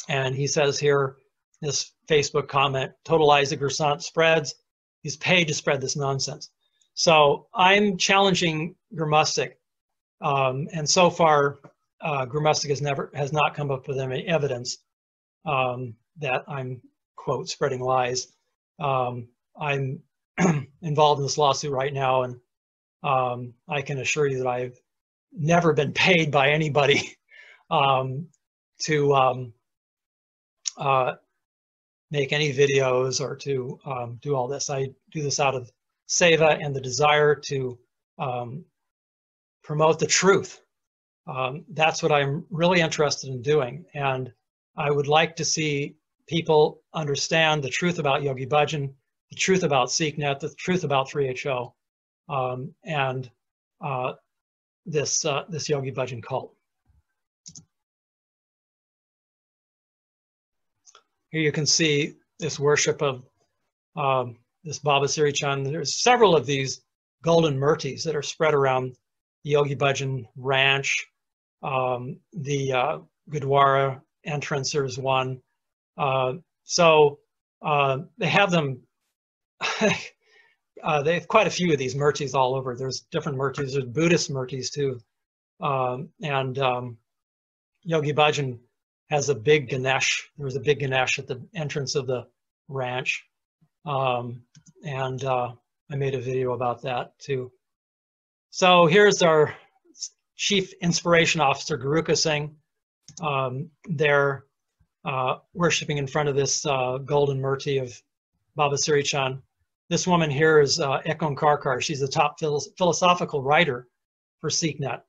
And he says here, this Facebook comment, total lies that Gursant spreads. He's paid to spread this nonsense. So I'm challenging Gurmustic, and so far Gurmustic has not come up with any evidence that I'm, quote, spreading lies. I'm involved in this lawsuit right now, and I can assure you that I've never been paid by anybody to make any videos or to do all this. I do this out of seva and the desire to promote the truth. That's what I'm really interested in doing. And I would like to see people understand the truth about Yogi Bhajan, the truth about SikhNet, the truth about 3HO, and this Yogi Bhajan cult. Here you can see this worship of this Baba Siri Chand. There's several of these golden murtis that are spread around the Yogi Bhajan ranch, the Gurdwara entrance. There's one. So they have them, they have quite a few of these murtis all over. There's different murtis. There's Buddhist murtis too. And Yogi Bhajan has a big Ganesh. There was a big Ganesh at the entrance of the ranch. And I made a video about that too. So here's our Chief Inspiration Officer, Gursant Singh. They're worshiping in front of this golden murti of Baba Siri Chand. This woman here is Ekon Karkar. She's the top philosophical writer for SikhNet.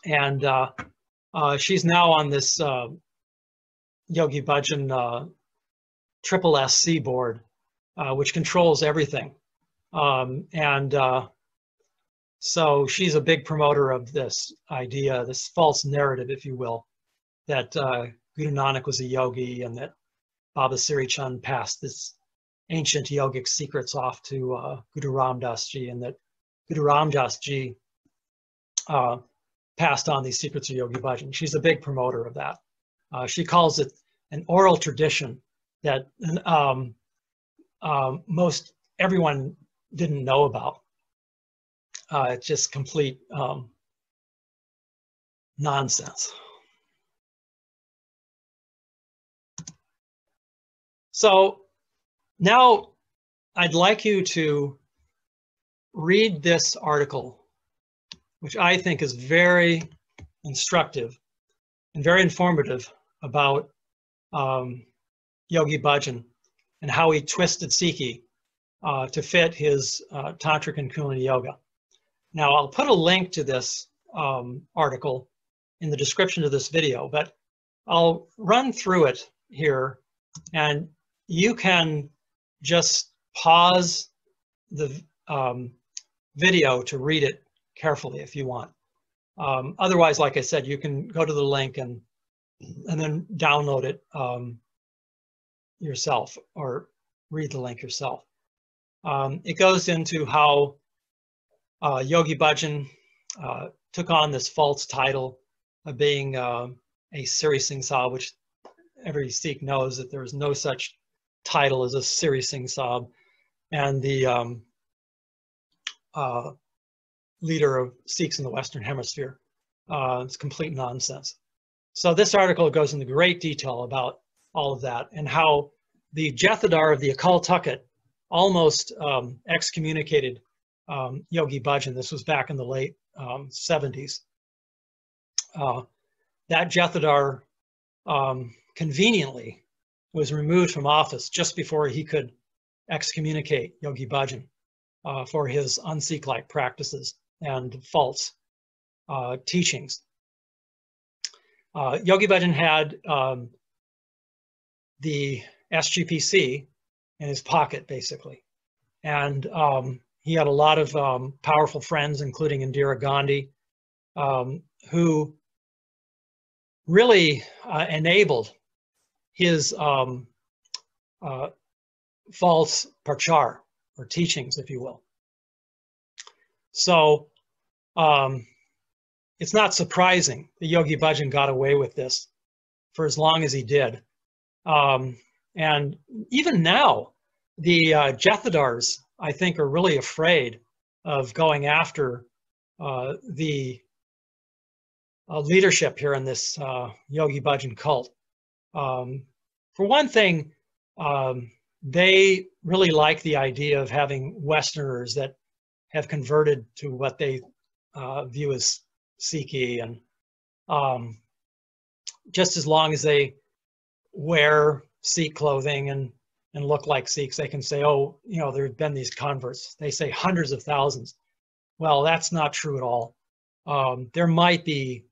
And she's now on this Yogi Bhajan triple SC board, which controls everything. So she's a big promoter of this idea, this false narrative, if you will, that Guru Nanak was a yogi and that Baba Siri Chand passed this ancient yogic secrets off to Guru Ram Das Ji, and that Guru Ram Das Ji passed on these secrets of Yogi Bhajan. She's a big promoter of that. She calls it an oral tradition that most everyone didn't know about. It's just complete nonsense. So now I'd like you to read this article, which I think is very instructive and very informative about Yogi Bhajan and how he twisted Sikhi to fit his tantric and Kundalini yoga. Now, I'll put a link to this article in the description of this video, but I'll run through it here, and you can just pause the video to read it carefully if you want. Otherwise, like I said, you can go to the link and then download it yourself or read the link yourself. It goes into how Yogi Bhajan took on this false title of being a Siri Singh Sahib, which every Sikh knows that there is no such title as a Siri Singh Sahib, and the leader of Sikhs in the Western Hemisphere. It's complete nonsense. So this article goes into great detail about all of that and how the Jethadar of the Akal Takhat almost excommunicated Yogi Bhajan. This was back in the late 70s. That Jethadar conveniently was removed from office just before he could excommunicate Yogi Bhajan for his un-Sikh-like practices and false teachings. Yogi Bhajan had the SGPC in his pocket, basically. And he had a lot of powerful friends, including Indira Gandhi, who really enabled his false prachar, or teachings, if you will. So it's not surprising that Yogi Bhajan got away with this for as long as he did. And even now, the Jethadars, I think, are really afraid of going after the leadership here in this Yogi Bhajan cult. For one thing, they really like the idea of having Westerners that have converted to what they view as Sikhi, and just as long as they wear Sikh clothing and look like Sikhs, they can say, oh, you know, there have been these converts. They say hundreds of thousands. Well, that's not true at all. There might be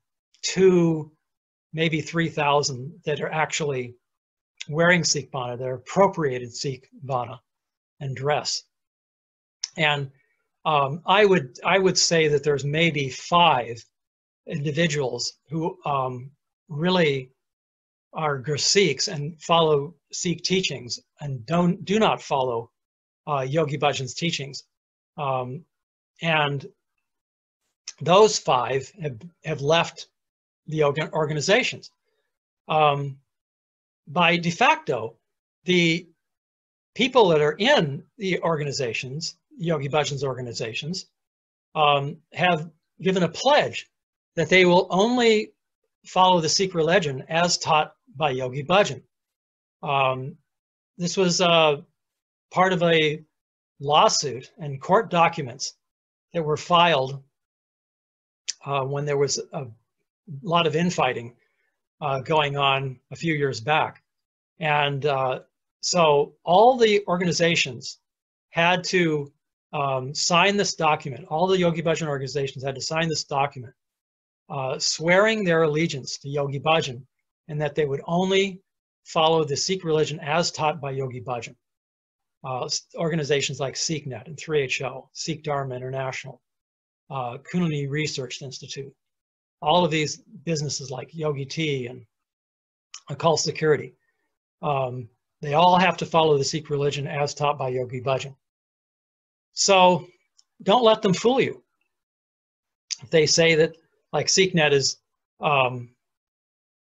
2, maybe 3,000 that are actually wearing Sikh bana, they're appropriated Sikh bana and dress. And I would say that there's maybe 5 individuals who really are Gursikhs and follow Sikh teachings and do not follow Yogi Bhajan's teachings. And those 5 have left the organizations. By de facto, the people that are in the organizations, Yogi Bhajan's organizations, have given a pledge that they will only follow the Sikh religion as taught by Yogi Bhajan. This was part of a lawsuit and court documents that were filed when there was a lot of infighting going on a few years back. And so all the organizations had to sign this document. All the Yogi Bhajan organizations had to sign this document, swearing their allegiance to Yogi Bhajan and that they would only follow the Sikh religion as taught by Yogi Bhajan. Organizations like SikhNet and 3HO, Sikh Dharma International, Kundalini Research Institute, all of these businesses like Yogi Tea and Akal Security, they all have to follow the Sikh religion as taught by Yogi Bhajan. So don't let them fool you. If they say that, like SikhNet is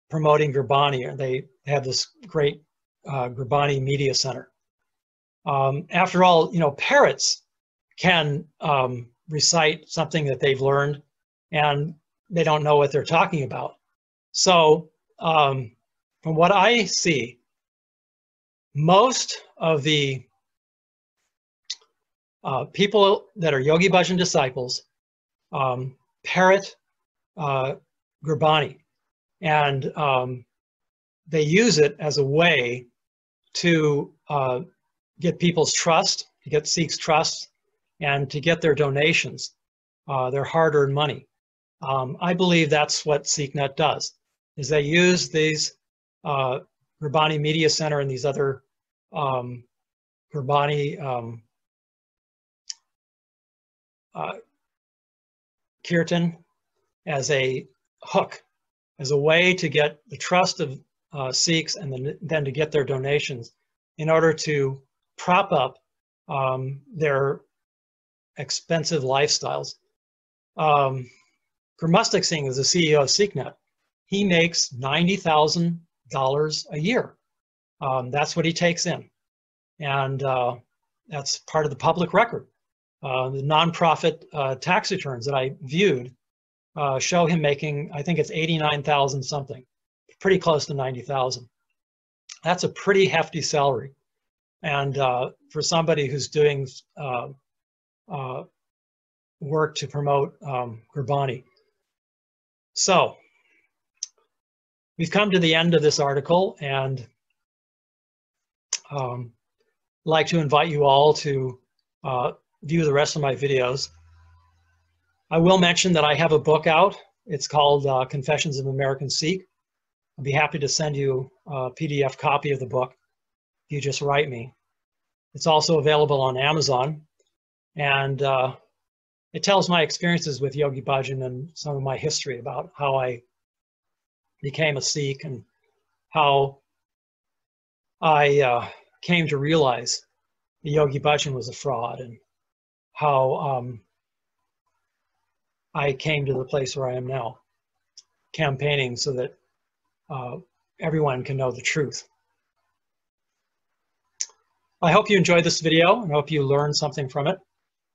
promoting Gurbani, or they have this great Gurbani media center. After all, you know, parrots can recite something that they've learned and they don't know what they're talking about. So from what I see, most of the people that are Yogi Bhajan disciples parrot Gurbani, and they use it as a way to get people's trust, to get Sikhs' trust, and to get their donations, their hard-earned money. I believe that's what SikhNet does, is they use these Gurbani Media Center and these other Gurbani Kirtan as a hook, as a way to get the trust of Sikhs and then to get their donations in order to prop up their expensive lifestyles. Gursant Singh is the CEO of SikhNet. He makes $90,000 a year. That's what he takes in. And that's part of the public record. The nonprofit tax returns that I viewed show him making, I think it's 89,000 something, pretty close to 90,000. That's a pretty hefty salary. And for somebody who's doing work to promote Gurbani. So we've come to the end of this article, and I'd like to invite you all to view the rest of my videos. I will mention that I have a book out. It's called Confessions of an American Sikh. I'll be happy to send you a PDF copy of the book if you just write me. It's also available on Amazon, and it tells my experiences with Yogi Bhajan and some of my history about how I became a Sikh and how I came to realize that Yogi Bhajan was a fraud, and how I came to the place where I am now, campaigning so that everyone can know the truth. I hope you enjoyed this video and hope you learned something from it.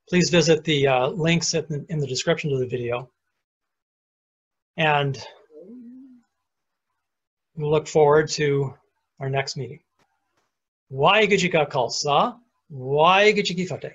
Please visit the links in the description of the video. And we look forward to our next meeting. Waheguru Ji Ka Khalsa, Waheguru Ji Ki Fateh.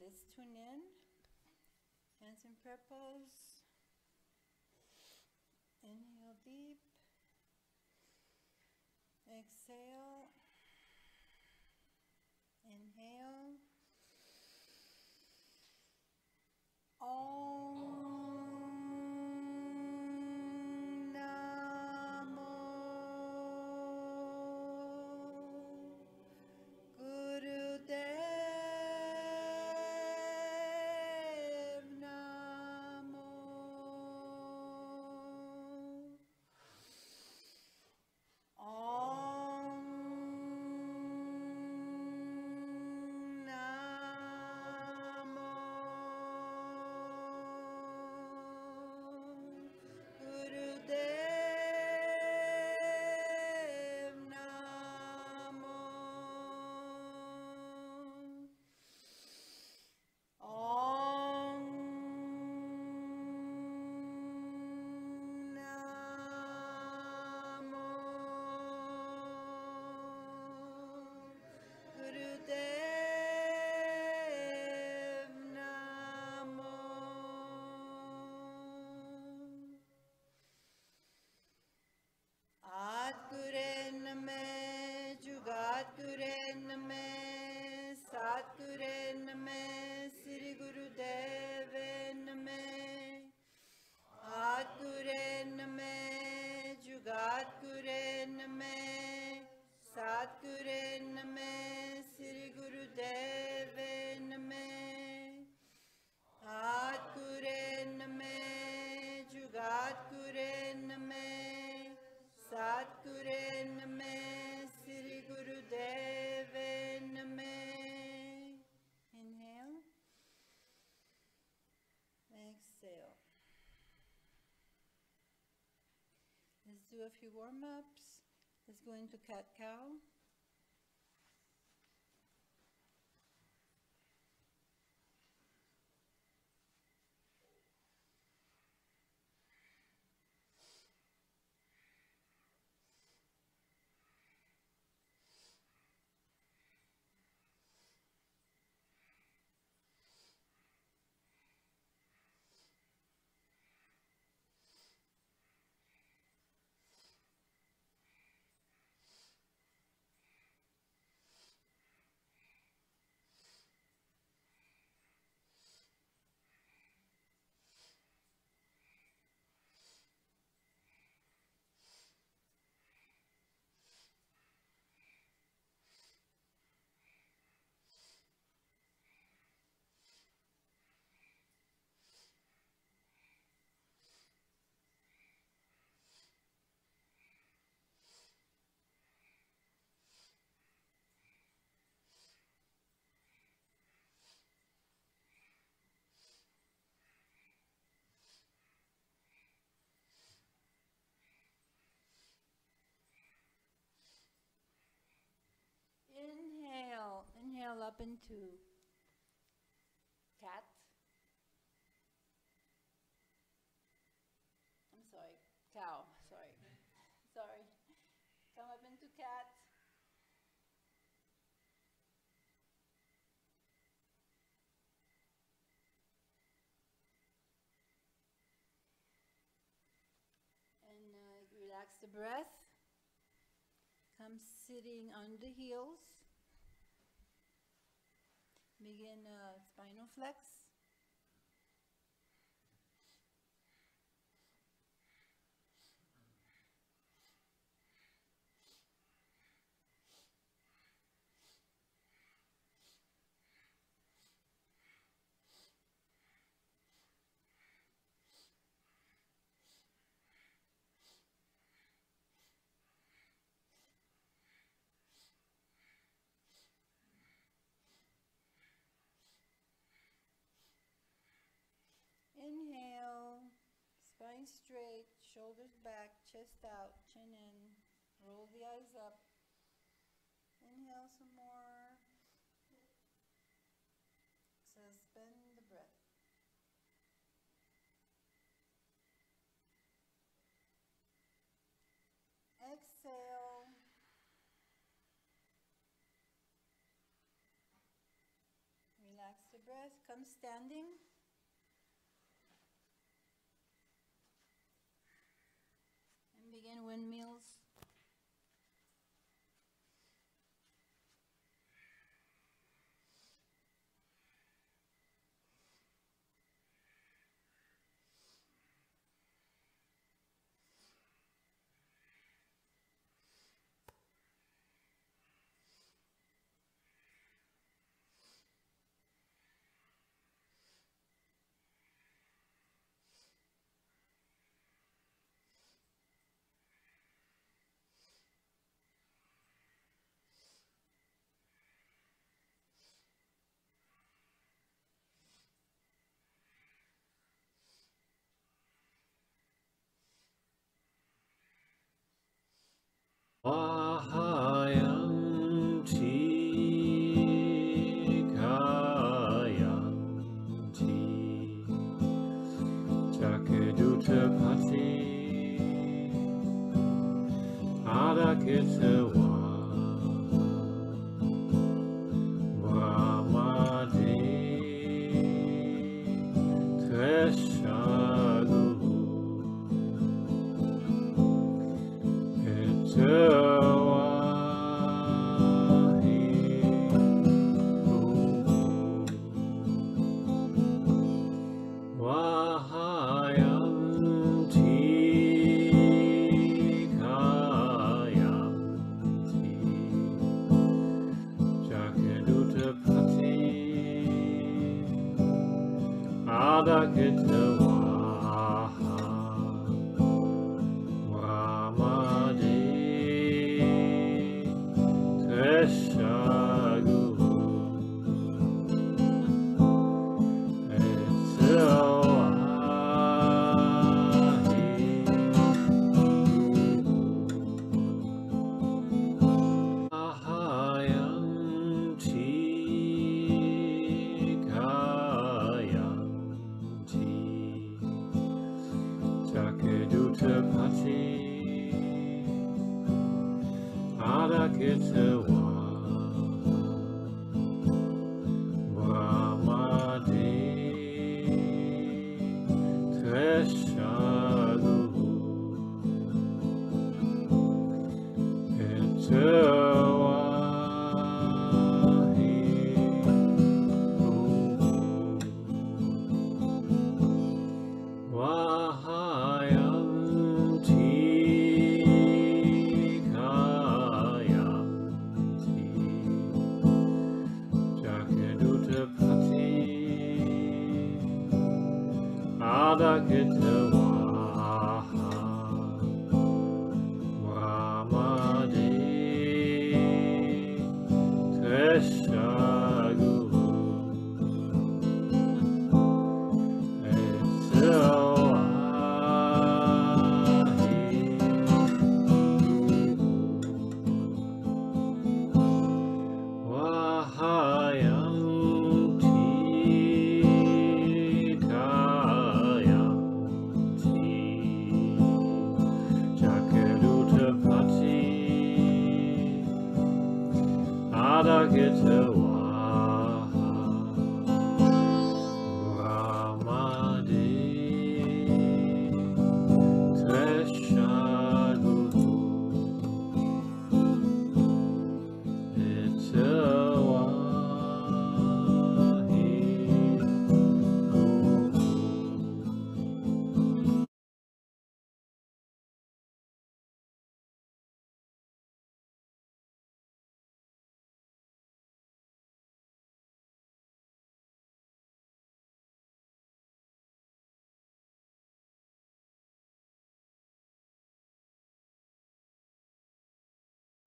let's tune in. Hands in prayer pose. Inhale deep. Exhale. Inhale. Om Namo Gurudev Namo. Om Namo Gurudev Namo. Om Namo Gurudev Namo. Adgure Name, Jugat Gure Name, Satgure Name, Sri Gurudev Name. Adgure Name, Jugat Gure Name, Satgure Name, Sri Gurudev Name. Adgure Name, Jugat Gure Name, Satgure Name, Sri Gurudev Name. Inhale. Exhale. Let's do a few warm-ups. Let's go into cat-cow. Inhale. Inhale up into cat. I'm sorry, cow. Sorry. Sorry. Come up into cat. And relax the breath. Come sitting on the heels. Begin spinal flex. Inhale, spine straight, shoulders back, chest out, chin in, roll the eyes up. Inhale some more. Suspend the breath. Exhale. Relax the breath. Come standing. And begin windmills. Wahayanti Kayanti Chakadutapati Adakitawa Brahmade Treshagu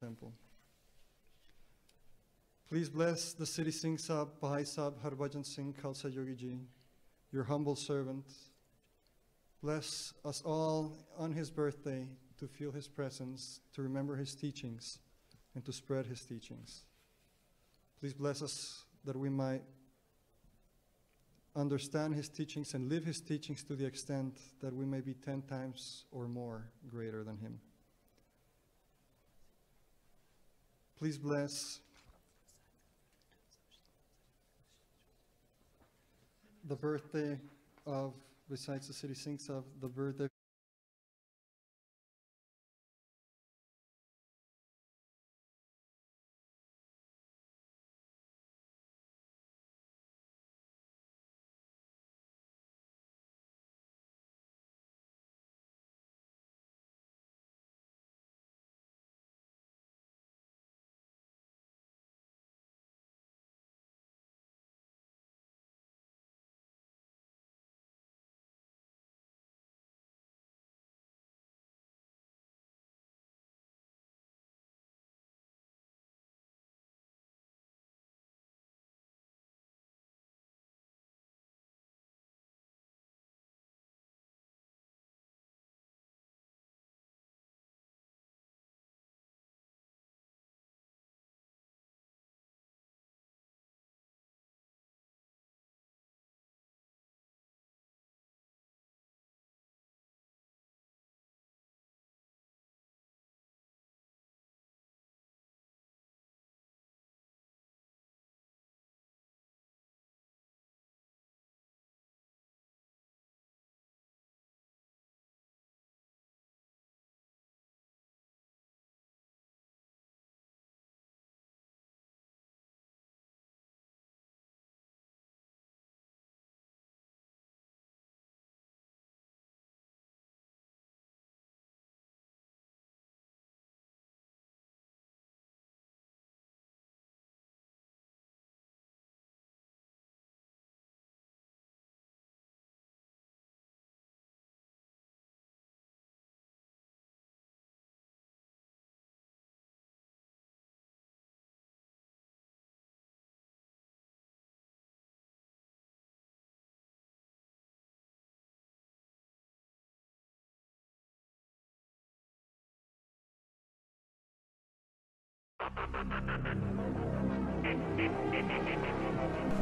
Temple. Please bless the Siri Singh Sahib, Bhai Sahib, Bhajan Singh, Khalsa Yogi Ji, your humble servant. Bless us all on his birthday to feel his presence, to remember his teachings, and to spread his teachings. Please bless us that we might understand his teachings and live his teachings to the extent that we may be 10 times or more greater than him. Please bless the birthday of, besides the Siri Singh Sahib, the birthday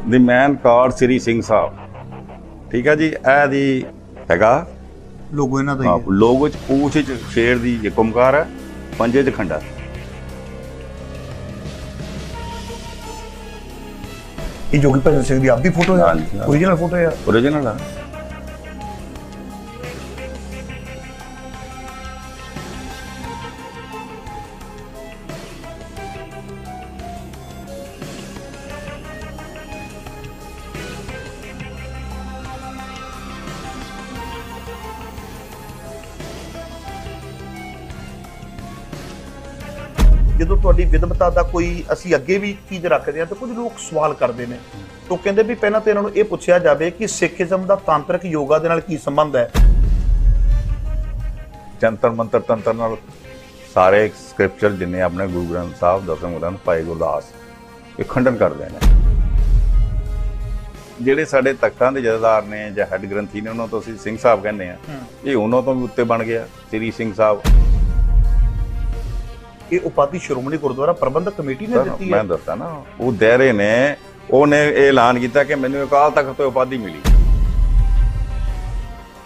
The man called Siri Singh Sahib, ठीक है जी, ਇਹ ਦੀ ਹੈਗਾ logo ਇਹਨਾਂ ਦਾ ਹੀ ਹੈ। Logo ਚ ਪੂਛ ਚ ਸ਼ੇਰ ਦੀ ਇੱਕ ਓਮਕਾਰ ਹੈ, ਪੰਜੇ ਚ ਖੰਡਾ। ਇਹ ਜੋਗੀ ਭਜਨ ਸਿੰਘ ਦੀ ਆਪਦੀ ਫੋਟੋ ਹੈ, ओरिजिनल फोटो है? ओरिजिनल है। ਜਦੋਂ ਤੁਹਾਡੀ ਵਿਦਵਤਾ ਦਾ ਕੋਈ ਅਸੀਂ ਅੱਗੇ ਵੀ ਚੀਜ਼ ਰੱਖਦੇ ਹਾਂ ਤਾਂ ਕੁਝ ਲੋਕ ਸਵਾਲ ਕਰਦੇ ਨੇ, ਤਾਂ ਕਹਿੰਦੇ ਵੀ ਪਹਿਲਾਂ ਤਾਂ ਇਹਨਾਂ ਨੂੰ ਇਹ ਪੁੱਛਿਆ ਜਾਵੇ ਕਿ ਸਿੱਖੀਜ਼ਮ ਦਾ ਤਾਂਤਰਿਕ ਯੋਗਾ ਦੇ ਨਾਲ ਕੀ ਸੰਬੰਧ ਹੈ। ਜੰਤਰ ਮੰਤਰ ਤੰਤਰ ਨਾਲ ਸਾਰੇ ਸਕ੍ਰਿਪਚਰ ਜਿੰਨੇ ਆਪਣੇ ਗੁਰੂ ਗ੍ਰੰਥ ਸਾਹਿਬ, ਦਸਮ ਗ੍ਰੰਥ, ਭਾਈ ਗੁਰਦਾਸ, ਇਹ ਖੰਡਨ ਕਰਦੇ ਨੇ। ਜਿਹੜੇ ਸਾਡੇ ਤਖਤਾਂ ਦੇ ਜਥੇਦਾਰ ਨੇ ਜਾਂ ਹੈੱਡ ਗ੍ਰੰਥੀ ਨੇ, ਉਹਨਾਂ ਤੋਂ ਅਸੀਂ ਸਿੰਘ ਸਾਹਿਬ ਕਹਿੰਦੇ ਆ, ਇਹ ਉਹਨਾਂ ਤੋਂ ਵੀ ਉੱਤੇ ਬਣ ਗਿਆ ਸ੍ਰੀ ਸਿੰਘ ਸਾਹਿਬ। ਇਹ ਉਪਾਧੀ ਸ਼੍ਰੋਮਣੀ ਗੁਰਦੁਆਰਾ ਪ੍ਰਬੰਧਕ ਕਮੇਟੀ ਨੇ ਦਿੱਤੀ ਹੈ। ਮੈਂ ਦੱਸਦਾ ਨਾ, ਉਹ ਦਾਇਰੇ ਨੇ, ਉਹਨੇ ਇਹ ਐਲਾਨ ਕੀਤਾ ਕਿ ਮੈਨੂੰ ਅਕਾਲ ਤਖਤ ਤੋਂ ਉਪਾਧੀ ਮਿਲੀ।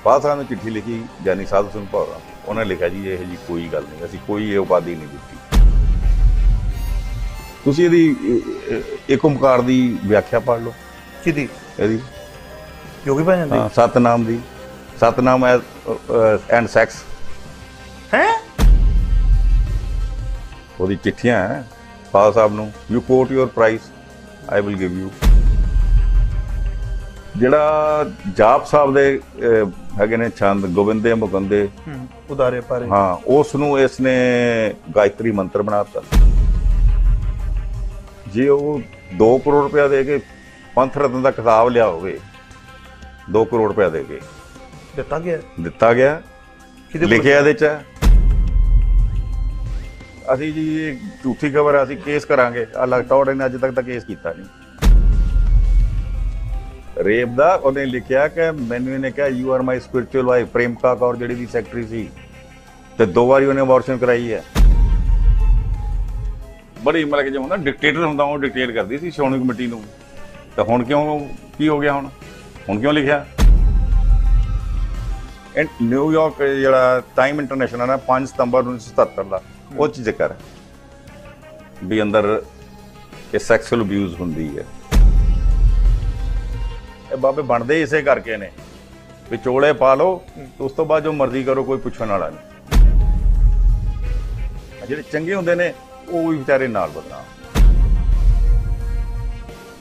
ਬਾਦ ਸਾਹਿਬ ਨੇ ਚਿੱਠੀ ਲਿਖੀ ਜਾਨੀ ਸਾਧੂ ਸਿੰਘ ਭੌਰਾ, ਉਹਨੇ ਲਿਖਿਆ ਜੀ ਇਹ ਜੀ ਕੋਈ ਗੱਲ ਨਹੀਂ, ਅਸੀਂ ਕੋਈ ਇਹ ਉਪਾਧੀ ਨਹੀਂ ਦਿੱਤੀ। ਤੁਸੀਂ ਇਹਦੀ ਇੱਕ ਓਮਕਾਰ ਦੀ ਵਿਆਖਿਆ ਪੜ੍ਹ ਲਓ। ਕਿਹਦੀ? ਇਹਦੀ ਯੋਗੀ ਭਜਨ ਦੀ। ਹਾਂ, ਸਤਨਾਮ ਦੀ। ਸਤਨਾਮ ਐਂਡ ਸੈਕਸ ਹੈ, ਉਹਦੀ ਚਿੱਠੀਆਂ ਹੈ ਫਾਦਰ ਸਾਹਿਬ ਨੂੰ। You quote your price, I will give you. ਜਿਹੜਾ ਜਾਪ ਸਾਹਿਬ ਦੇ ਹੈਗੇ ਨੇ ਛੰਦ, ਗੋਬਿੰਦੇ ਮੁਕੰਦੇ ਉਦਾਰੇ ਪਾਰੇ, ਹਾਂ, ਉਸ ਨੂੰ ਇਸ ਨੇ ਗਾਇਤਰੀ ਮੰਤਰ ਬਣਾ ਦਿੱਤਾ। ਜੇ ਉਹ 2 ਕਰੋੜ ਰੁਪਇਆ ਦੇ ਕੇ ਪੰਥ ਰਤਨ ਦਾ ਖਿਤਾਬ ਲਿਆ ਹੋਵੇ, 2 ਕਰੋੜ ਰੁਪਇਆ ਦੇ ਕੇ ਦਿੱਤਾ ਗਿਆ, ਲਿਖਿਆ ਇਹਦੇ ਚ। ਅਸੀਂ ਜੀ ਇਹ ਝੂਠੀ ਖਬਰ ਹੈ, ਅਸੀਂ ਕੇਸ ਕਰਾਂਗੇ। ਟੌੜੇ ਨੇ ਅੱਜ ਤੱਕ ਤਾਂ ਕੇਸ ਕੀਤਾ ਨਹੀਂ ਰੇਪ ਦਾ। ਉਹਨੇ ਲਿਖਿਆ ਕਿ ਮੈਨੂੰ ਇਹਨੇ ਕਿਹਾ you are my spiritual wife. Premika Kaur ਜਿਹੜੀ ਦੀ ਸੈਕਟਰੀ ਸੀ, ਤੇ 2 ਵਾਰੀ ਉਹਨੇ ਅਬੋਰਸ਼ਨ ਕਰਾਈ ਹੈ। ਬੜੀ ਮਤਲਬ ਕਿ ਜਿਵੇਂ ਹੁੰਦਾ ਡਿਕਟੇਟਰ ਹੁੰਦਾ, ਉਹ ਡਿਕਟੇਟ ਕਰਦੀ ਸੀ ਸ਼੍ਰੋਮਣੀ ਕਮੇਟੀ ਨੂੰ। ਤਾਂ ਹੁਣ ਕਿਉਂ, ਕੀ ਹੋ ਗਿਆ? ਹੁਣ ਕਿਉਂ ਲਿਖਿਆ? ਨਿਊਯਾਰਕ ਜਿਹੜਾ ਟਾਈਮ ਇੰਟਰਨੈਸ਼ਨਲ ਹੈ 5 ਸਤੰਬਰ 1977 ਦਾ, ਉਹ 'ਚ ਜ਼ਿਕਰ ਹੈ ਵੀ ਅੰਦਰ ਇਹ ਸੈਕਸੁਅਲ ਅਬਿਊਜ਼ ਹੁੰਦੀ ਹੈ। ਇਹ ਬਾਬੇ ਬਣਦੇ ਇਸੇ ਕਰਕੇ ਨੇ ਵੀ ਚੋਲੇ ਪਾ ਲਓ ਤੇ ਉਸ ਤੋਂ ਬਾਅਦ ਜੋ ਮਰਜ਼ੀ ਕਰੋ, ਕੋਈ ਪੁੱਛਣ ਵਾਲਾ ਨਹੀਂ। ਜਿਹੜੇ ਚੰਗੇ ਹੁੰਦੇ ਨੇ ਉਹ ਵੀ ਵਿਚਾਰੇ ਨਾਲ ਬਦਨਾਮ।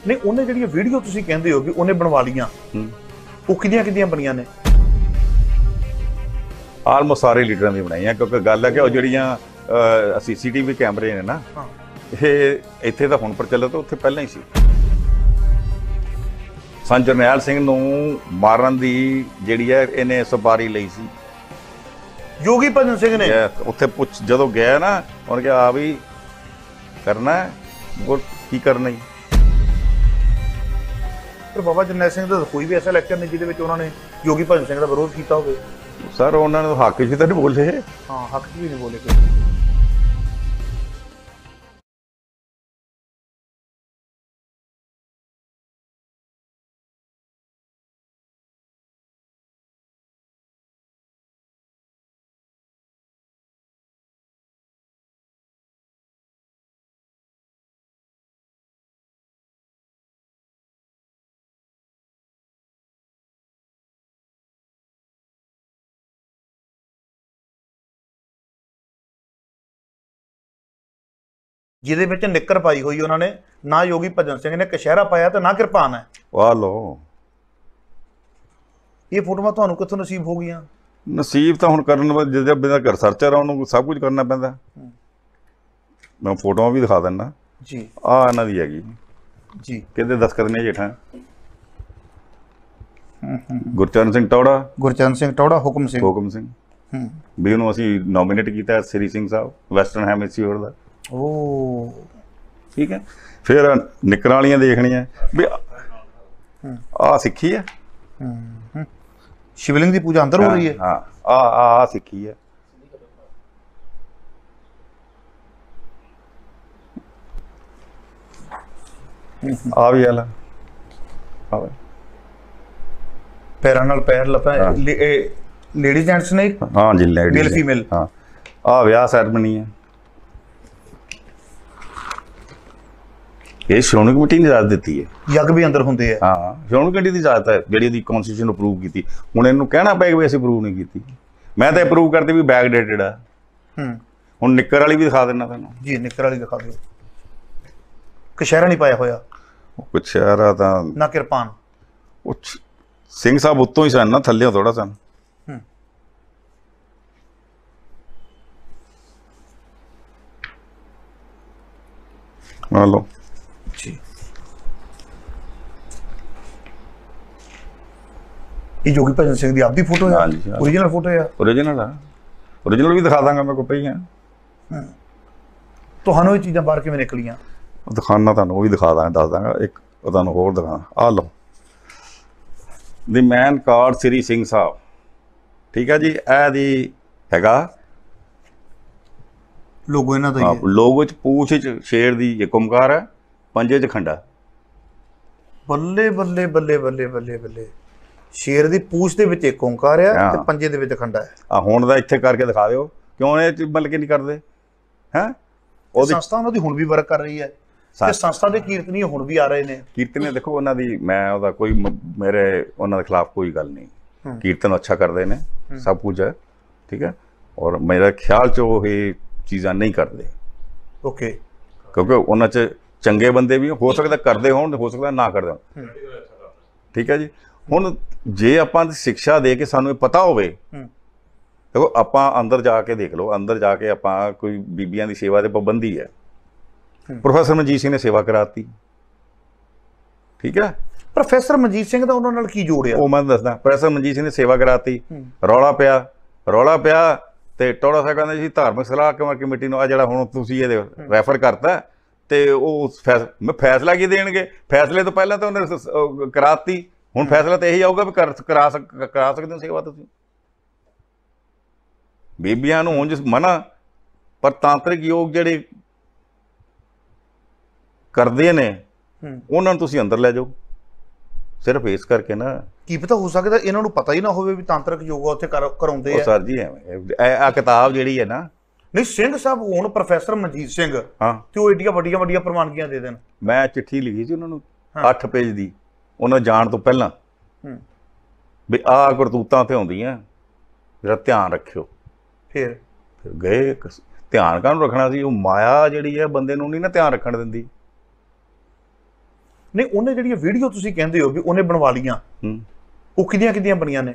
ਨਹੀਂ, ਉਹਨੇ ਜਿਹੜੀਆਂ ਵੀਡੀਓ ਤੁਸੀਂ ਕਹਿੰਦੇ ਹੋ ਕਿ ਉਹਨੇ ਬਣਵਾ ਲੀਆਂ, ਉਹ ਕਿਹਦੀਆਂ ਬਣੀਆਂ ਨੇ? ਆਲਮੋਸਟ ਸਾਰੇ ਲੀਡਰਾਂ ਦੀ ਬਣਾਈਆਂ, ਕਿਉਂਕਿ ਗੱਲ ਹੈ ਕਿ ਉਹ ਜਿਹੜੀਆਂ CCTV ਕੈਮਰੇ ਨੇ ਨਾ, ਇਹ ਇੱਥੇ ਤਾਂ ਹੁਣ ਪ੍ਰਚਲਿਤ, ਉੱਥੇ ਪਹਿਲਾਂ ਹੀ ਸੀ। ਸੰਤ ਜਰਨੈਲ ਸਿੰਘ ਨੂੰ ਮਾਰਨ ਦੀ ਜਿਹੜੀ ਹੈ ਇਹਨੇ ਸੁਪਾਰੀ ਲਈ ਸੀ ਯੋਗੀ ਭਜਨ ਸਿੰਘ ਨੇ। ਉੱਥੇ ਪੁੱਛ ਜਦੋਂ ਗਿਆ ਨਾ, ਉਹਨੇ ਕਿਹਾ ਆ ਵੀ ਕਰਨਾ ਹੈ, ਕੀ ਕਰਨਾ ਜੀ। ਪਰ ਬਾਬਾ ਜਰਨੈਲ ਸਿੰਘ ਦਾ ਕੋਈ ਵੀ ਐਸਾ ਲੈਕਚਰ ਨਹੀਂ ਜਿਹਦੇ ਵਿੱਚ ਉਹਨਾਂ ਨੇ ਯੋਗੀ ਭਜਨ ਸਿੰਘ ਦਾ ਵਿਰੋਧ ਕੀਤਾ ਹੋਵੇ। ਸਰ ਉਹਨਾਂ ਨੂੰ ਹੱਕ 'ਚ ਤਾਂ ਨਹੀਂ ਬੋਲੇ। ਹਾਂ, ਹੱਕ 'ਚ ਵੀ ਨਹੀਂ ਬੋਲੇ। ਜਿਹਦੇ ਵਿੱਚ ਨਿੱਕਰ ਪਾਈ ਹੋਈ ਉਹਨਾਂ ਨੇ, ਨਾ ਯੋਗੀ ਭਜਨ ਸਿੰਘ ਨੇ ਕਸ਼ਹਿਰਾ ਪਾਇਆ ਤੇ ਨਾ ਕਿਰਪਾਨ ਹੈ। ਵਾਹ ਲੋ, ਇਹ ਫੋਟੋਆਂ ਤੁਹਾਨੂੰ ਕਿੱਥੋਂ ਨਸੀਬ ਹੋ ਗਈਆਂ? ਨਸੀਬ ਤਾਂ ਹੁਣ ਕਰਨ ਜਿਹਦਾ ਬੰਦਾ ਘਰ ਸਰਚਰ ਆ ਉਹਨੂੰ ਸਭ ਕੁਝ ਕਰਨਾ ਪੈਂਦਾ। ਮੈਂ ਫੋਟੋਆਂ ਵੀ ਦਿਖਾ ਦਿੰਦਾ ਜੀ। ਆ ਇਹਨਾਂ ਦੀ ਹੈਗੀ ਜੀ, ਕਿਹਦੇ ਦਸਤਖਤ ਨੇ ਜੇਠਾਂ? ਗੁਰਚਰਨ ਸਿੰਘ ਟੌੜਾ। ਗੁਰਚਰਨ ਸਿੰਘ ਟੌੜਾ, ਹੁਕਮ ਸਿੰਘ ਵੀ ਉਹਨੂੰ ਅਸੀਂ ਨੋਮੀਨੇਟ ਕੀਤਾ ਸ੍ਰੀ ਸਿੰਘ ਸਾਹਿਬ, ਵੈਸਟਰਨ ਹੈਮਿਸਫੀਅਰ ਦਾ। ਓ ਠੀਕ ਹੈ। ਫਿਰ ਨਿੱਕਰਾਂ ਵਾਲੀਆਂ ਦੇਖਣੀਆਂ ਵੀ ਆ ਸਿੱਖੀ ਹੈ, ਸ਼ਿਵਲਿੰਗ ਦੀ ਪੂਜਾ ਅੰਦਰ ਹੋ ਰਹੀ ਹੈ। ਹਾਂ, ਆ ਸਿੱਖੀ ਹੈ। ਆ ਵੀ ਵਾਲਾ ਪੈਰਾਂ ਨਾਲ ਪੈਰ ਲੱਪਾ, ਲੇਡੀਜ਼ ਜੈਂਟਸ ਨੇ। ਹਾਂ ਜੀ, ਲੇਡੀਜ਼ ਮੇਲ ਫੀਮੇਲ। ਹਾਂ, ਆ ਵਿਆਹ ਸੈਰਮਨੀ ਹੈ। ਇਹ ਸ਼੍ਰੋਮਣੀ ਕਮੇਟੀ ਨੇ ਇਜਾਜ਼ਤ ਦਿੱਤੀ ਹੈ। ਯੱਗ ਵੀ ਅੰਦਰ ਹੁੰਦੇ ਆ। ਹਾਂ, ਸ਼੍ਰੋਮਣੀ ਕਮੇਟੀ ਦੀ ਇਜਾਜ਼ਤ ਹੈ ਜਿਹੜੀ ਇਹਦੀ ਕਨਸਟੀਟਿਊਸ਼ਨ ਅਪਰੂਵ ਕੀਤੀ। ਹੁਣ ਇਹਨੂੰ ਕਹਿਣਾ ਪਏਗਾ ਵੀ ਅਸੀਂ ਅਪਰੂਵ ਨਹੀਂ ਕੀਤੀ। ਮੈਂ ਤਾਂ ਅਪਰੂਵ ਕਰਤੀ ਵੀ ਬੈਕ ਡੇਟਡ ਆ। ਹੁਣ ਨਿੱਕਰ ਵਾਲੀ ਵੀ ਦਿਖਾ ਦਿੰਦਾ ਤੁਹਾਨੂੰ। ਜੀ, ਨਿੱਕਰ ਵਾਲੀ ਦਿਖਾ ਦਿਓ। ਕਸ਼ਹਿਰਾ ਨਹੀਂ ਪਾਇਆ ਹੋਇਆ। ਕਸ਼ਹਿਰਾ ਤਾਂ ਨਾ ਕਿਰਪਾਨ। ਸਿੰਘ ਸਾਹਿਬ ਉੱਤੋਂ ਹੀ ਸਨ ਨਾ, ਥੱਲਿਓਂ ਥੋੜਾ ਸਨ। ਆ ਲਓ ਜੀ, ਇਹ ਯੋਗੀ ਭਜਨ ਸਿੰਘ ਦੀ ਆਪਦੀ ਫੋਟੋ ਹੈ? ਓਰੀਜਨਲ ਫੋਟੋ ਹੈ? ਓਰੀਜਨਲ ਆ, ਓਰੀਜਨਲ ਵੀ ਦਿਖਾ ਦਾਂਗਾ, ਮੇਰੇ ਕੋਲ ਪਈ ਹੈ। ਤੁਹਾਨੂੰ ਇਹ ਚੀਜ਼ਾਂ ਬਾਹਰ ਕਿਵੇਂ ਨਿਕਲੀਆਂ? ਦਿਖਾਣਾ ਤੁਹਾਨੂੰ, ਉਹ ਵੀ ਦਿਖਾ ਦਾਂਗਾ, ਦੱਸ ਦਾਂਗਾ। ਇੱਕ ਤੁਹਾਨੂੰ ਹੋਰ ਦਿਖਾ, ਆ ਲਓ ਦੀ ਮੈਨ ਕਾਲਡ ਸ੍ਰੀ ਸਿੰਘ ਸਾਹਿਬ। ਠੀਕ ਹੈ ਜੀ, ਇਹ ਦੀ ਹੈਗਾ ਲੋਗੋ ਇਹਨਾਂ ਦਾ ਹੀ ਹੈ। ਲੋਗੋ ਚ ਪੂਛ ਚ ਸ਼ੇਰ ਦੀ ਇੱਕ ਓਮਕਾਰ ਹੈ, ਪੰਜੇ ਚ ਖੰਡਾ। ਬੱਲੇ ਬੱਲੇ ਬੱਲੇ ਬੱਲੇ ਬੱਲੇ ਬੱਲੇ। ਸ਼ੇਰ ਦੀ ਪੂਛ ਦੇ ਵਿੱਚ ਇੱਕ ਓਮਕਾਰ ਹੈ ਤੇ ਪੰਜੇ ਦੇ ਵਿੱਚ ਖੰਡਾ ਹੈ। ਆ ਹੁਣ ਦਾ ਇੱਥੇ ਕਰਕੇ ਦਿਖਾ ਦਿਓ, ਕਿਉਂ ਇਹ ਬਲਕਿ ਨਹੀਂ ਕਰਦੇ? ਹੈ ਉਹਦੀ ਸੰਸਥਾ ਉਹਨਾਂ ਦੀ ਹੁਣ ਵੀ ਵਰਕ ਕਰ ਰਹੀ ਹੈ ਤੇ ਸੰਸਥਾ ਦੇ ਕੀਰਤਨੀ ਹੁਣ ਵੀ ਆ ਰਹੇ ਨੇ। ਕੀਰਤਨੀ ਦੇਖੋ ਉਹਨਾਂ ਦੀ, ਮੈਂ ਉਹਦਾ ਕੋਈ ਮੇਰੇ ਉਹਨਾਂ ਦੇ ਖਿਲਾਫ ਕੋਈ ਗੱਲ ਨਹੀਂ। ਕੀਰਤਨ ਅੱਛਾ ਕਰਦੇ ਨੇ, ਸਭ ਕੁਝ ਹੈ, ਠੀਕ ਹੈ। ਔਰ ਮੇਰੇ ਖਿਆਲ ਚ ਉਹ ਇਹ ਚੀਜ਼ਾਂ ਨਹੀਂ ਕਰਦੇ। ਓਕੇ, ਕਿਉਂਕਿ ਉਹਨਾਂ ਚ ਚੰਗੇ ਬੰਦੇ ਵੀ ਹੋ ਸਕਦਾ ਕਰਦੇ ਹੋਣ, ਹੋ ਸਕਦਾ ਨਾ ਕਰਦੇ ਹੋਣ। ਠੀਕ ਹੈ ਜੀ। ਹੁਣ ਜੇ ਆਪਾਂ ਸਿੱਖਿਆ ਦੇ ਕੇ ਸਾਨੂੰ ਇਹ ਪਤਾ ਹੋਵੇ, ਦੇਖੋ ਆਪਾਂ ਅੰਦਰ ਜਾ ਕੇ ਦੇਖ ਲਓ, ਅੰਦਰ ਜਾ ਕੇ ਆਪਾਂ ਕੋਈ ਬੀਬੀਆਂ ਦੀ ਸੇਵਾ ਤੇ ਪਾਬੰਦੀ ਹੈ। ਪ੍ਰੋਫੈਸਰ ਮਨਜੀਤ ਸਿੰਘ ਨੇ ਸੇਵਾ ਕਰਾਤੀ। ਠੀਕ ਹੈ। ਪ੍ਰੋਫੈਸਰ ਮਨਜੀਤ ਸਿੰਘ ਦਾ ਉਹਨਾਂ ਨਾਲ ਕੀ ਜੋੜਿਆ? ਉਹ ਮੈਂ ਦੱਸਦਾ। ਪ੍ਰੋਫੈਸਰ ਮਨਜੀਤ ਸਿੰਘ ਨੇ ਸੇਵਾ ਕਰਾਤੀ, ਰੌਲਾ ਪਿਆ ਤੇ ਟੌੜਾ ਸਾਹਿਬ ਕਹਿੰਦੇ ਜੀ ਧਾਰਮਿਕ ਸਲਾਹ ਕਮੇਟੀ ਨੂੰ ਆ ਜਿਹੜਾ ਹੁਣ ਤੁਸੀਂ ਇਹਦੇ ਰੈਫਰ ਕਰਤਾ ਤੇ ਉਹ ਫੈਸਲਾ ਕੀ ਦੇਣਗੇ? ਫੈਸਲੇ ਤੋਂ ਪਹਿਲਾਂ ਤਾਂ ਉਹਨੇ ਕਰਾਤੀ, ਹੁਣ ਫੈਸਲਾ ਤਾਂ ਇਹੀ ਆਊਗਾ ਵੀ ਕਰਾ ਸਕਦੇ ਹੋ ਸੇਵਾ ਤੁਸੀਂ। ਬੀਬੀਆਂ ਨੂੰ ਉਂਝ ਮਨਾ, ਪਰ ਤਾਂਤਰਿਕ ਯੋਗ ਜਿਹੜੇ ਕਰਦੇ ਨੇ ਉਹਨਾਂ ਨੂੰ ਤੁਸੀਂ ਅੰਦਰ ਲੈ ਜਾਓ। ਸਿਰਫ ਇਸ ਕਰਕੇ ਨਾ, ਕੀ ਪਤਾ ਹੋ ਸਕਦਾ ਇਹਨਾਂ ਨੂੰ ਪਤਾ ਹੀ ਨਾ ਹੋਵੇ ਵੀ ਤਾਂਤਰਿਕ ਯੋਗਾ ਉੱਥੇ ਕਰਾਉਂਦੇ ਆ। ਸਰ ਜੀ ਐਵੇਂ ਆ ਕਿਤਾਬ ਜਿਹੜੀ ਹੈ ਨਾ, ਨਹੀਂ ਸਿੰਘ ਸਾਹਿਬ ਹੁਣ ਪ੍ਰੋਫੈਸਰ ਮਨਜੀਤ ਸਿੰਘ ਤੇ ਉਹ ਏਡੀਆਂ ਵੱਡੀਆਂ ਪ੍ਰਵਾਨਗੀਆਂ ਦੇ ਦੇਣ। ਮੈਂ ਚਿੱਠੀ ਲਿਖੀ ਸੀ ਉਹਨਾਂ ਨੂੰ 8 ਪੇਜ ਦੀ, ਉਹਨਾਂ ਜਾਣ ਤੋਂ ਪਹਿਲਾਂ ਵੀ ਆਹ ਕਰਤੂਤਾਂ ਤੇ ਆਉਂਦੀਆਂ, ਜਿਹੜਾ ਧਿਆਨ ਰੱਖਿਓ। ਫਿਰ ਗਏ। ਧਿਆਨ ਕਾਹਨੂੰ ਰੱਖਣਾ ਸੀ? ਉਹ ਮਾਇਆ ਜਿਹੜੀ ਹੈ ਬੰਦੇ ਨੂੰ ਨਹੀਂ ਨਾ ਧਿਆਨ ਰੱਖਣ ਦਿੰਦੀ। ਨਹੀਂ, ਉਹਨੇ ਜਿਹੜੀਆਂ ਵੀਡੀਓ ਤੁਸੀਂ ਕਹਿੰਦੇ ਹੋ ਵੀ ਉਹਨੇ ਬਣਵਾ ਲੀਆਂ, ਉਹ ਕਿਹਦੀਆਂ ਬਣੀਆਂ ਨੇ?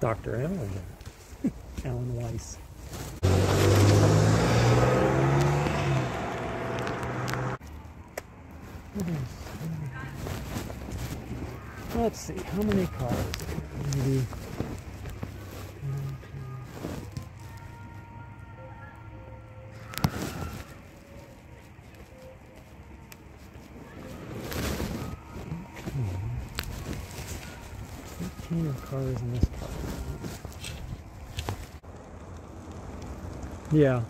Dr. Allen. Alan Weiss. Let's see, how many cars? Maybe. Cars in this part. Yeah.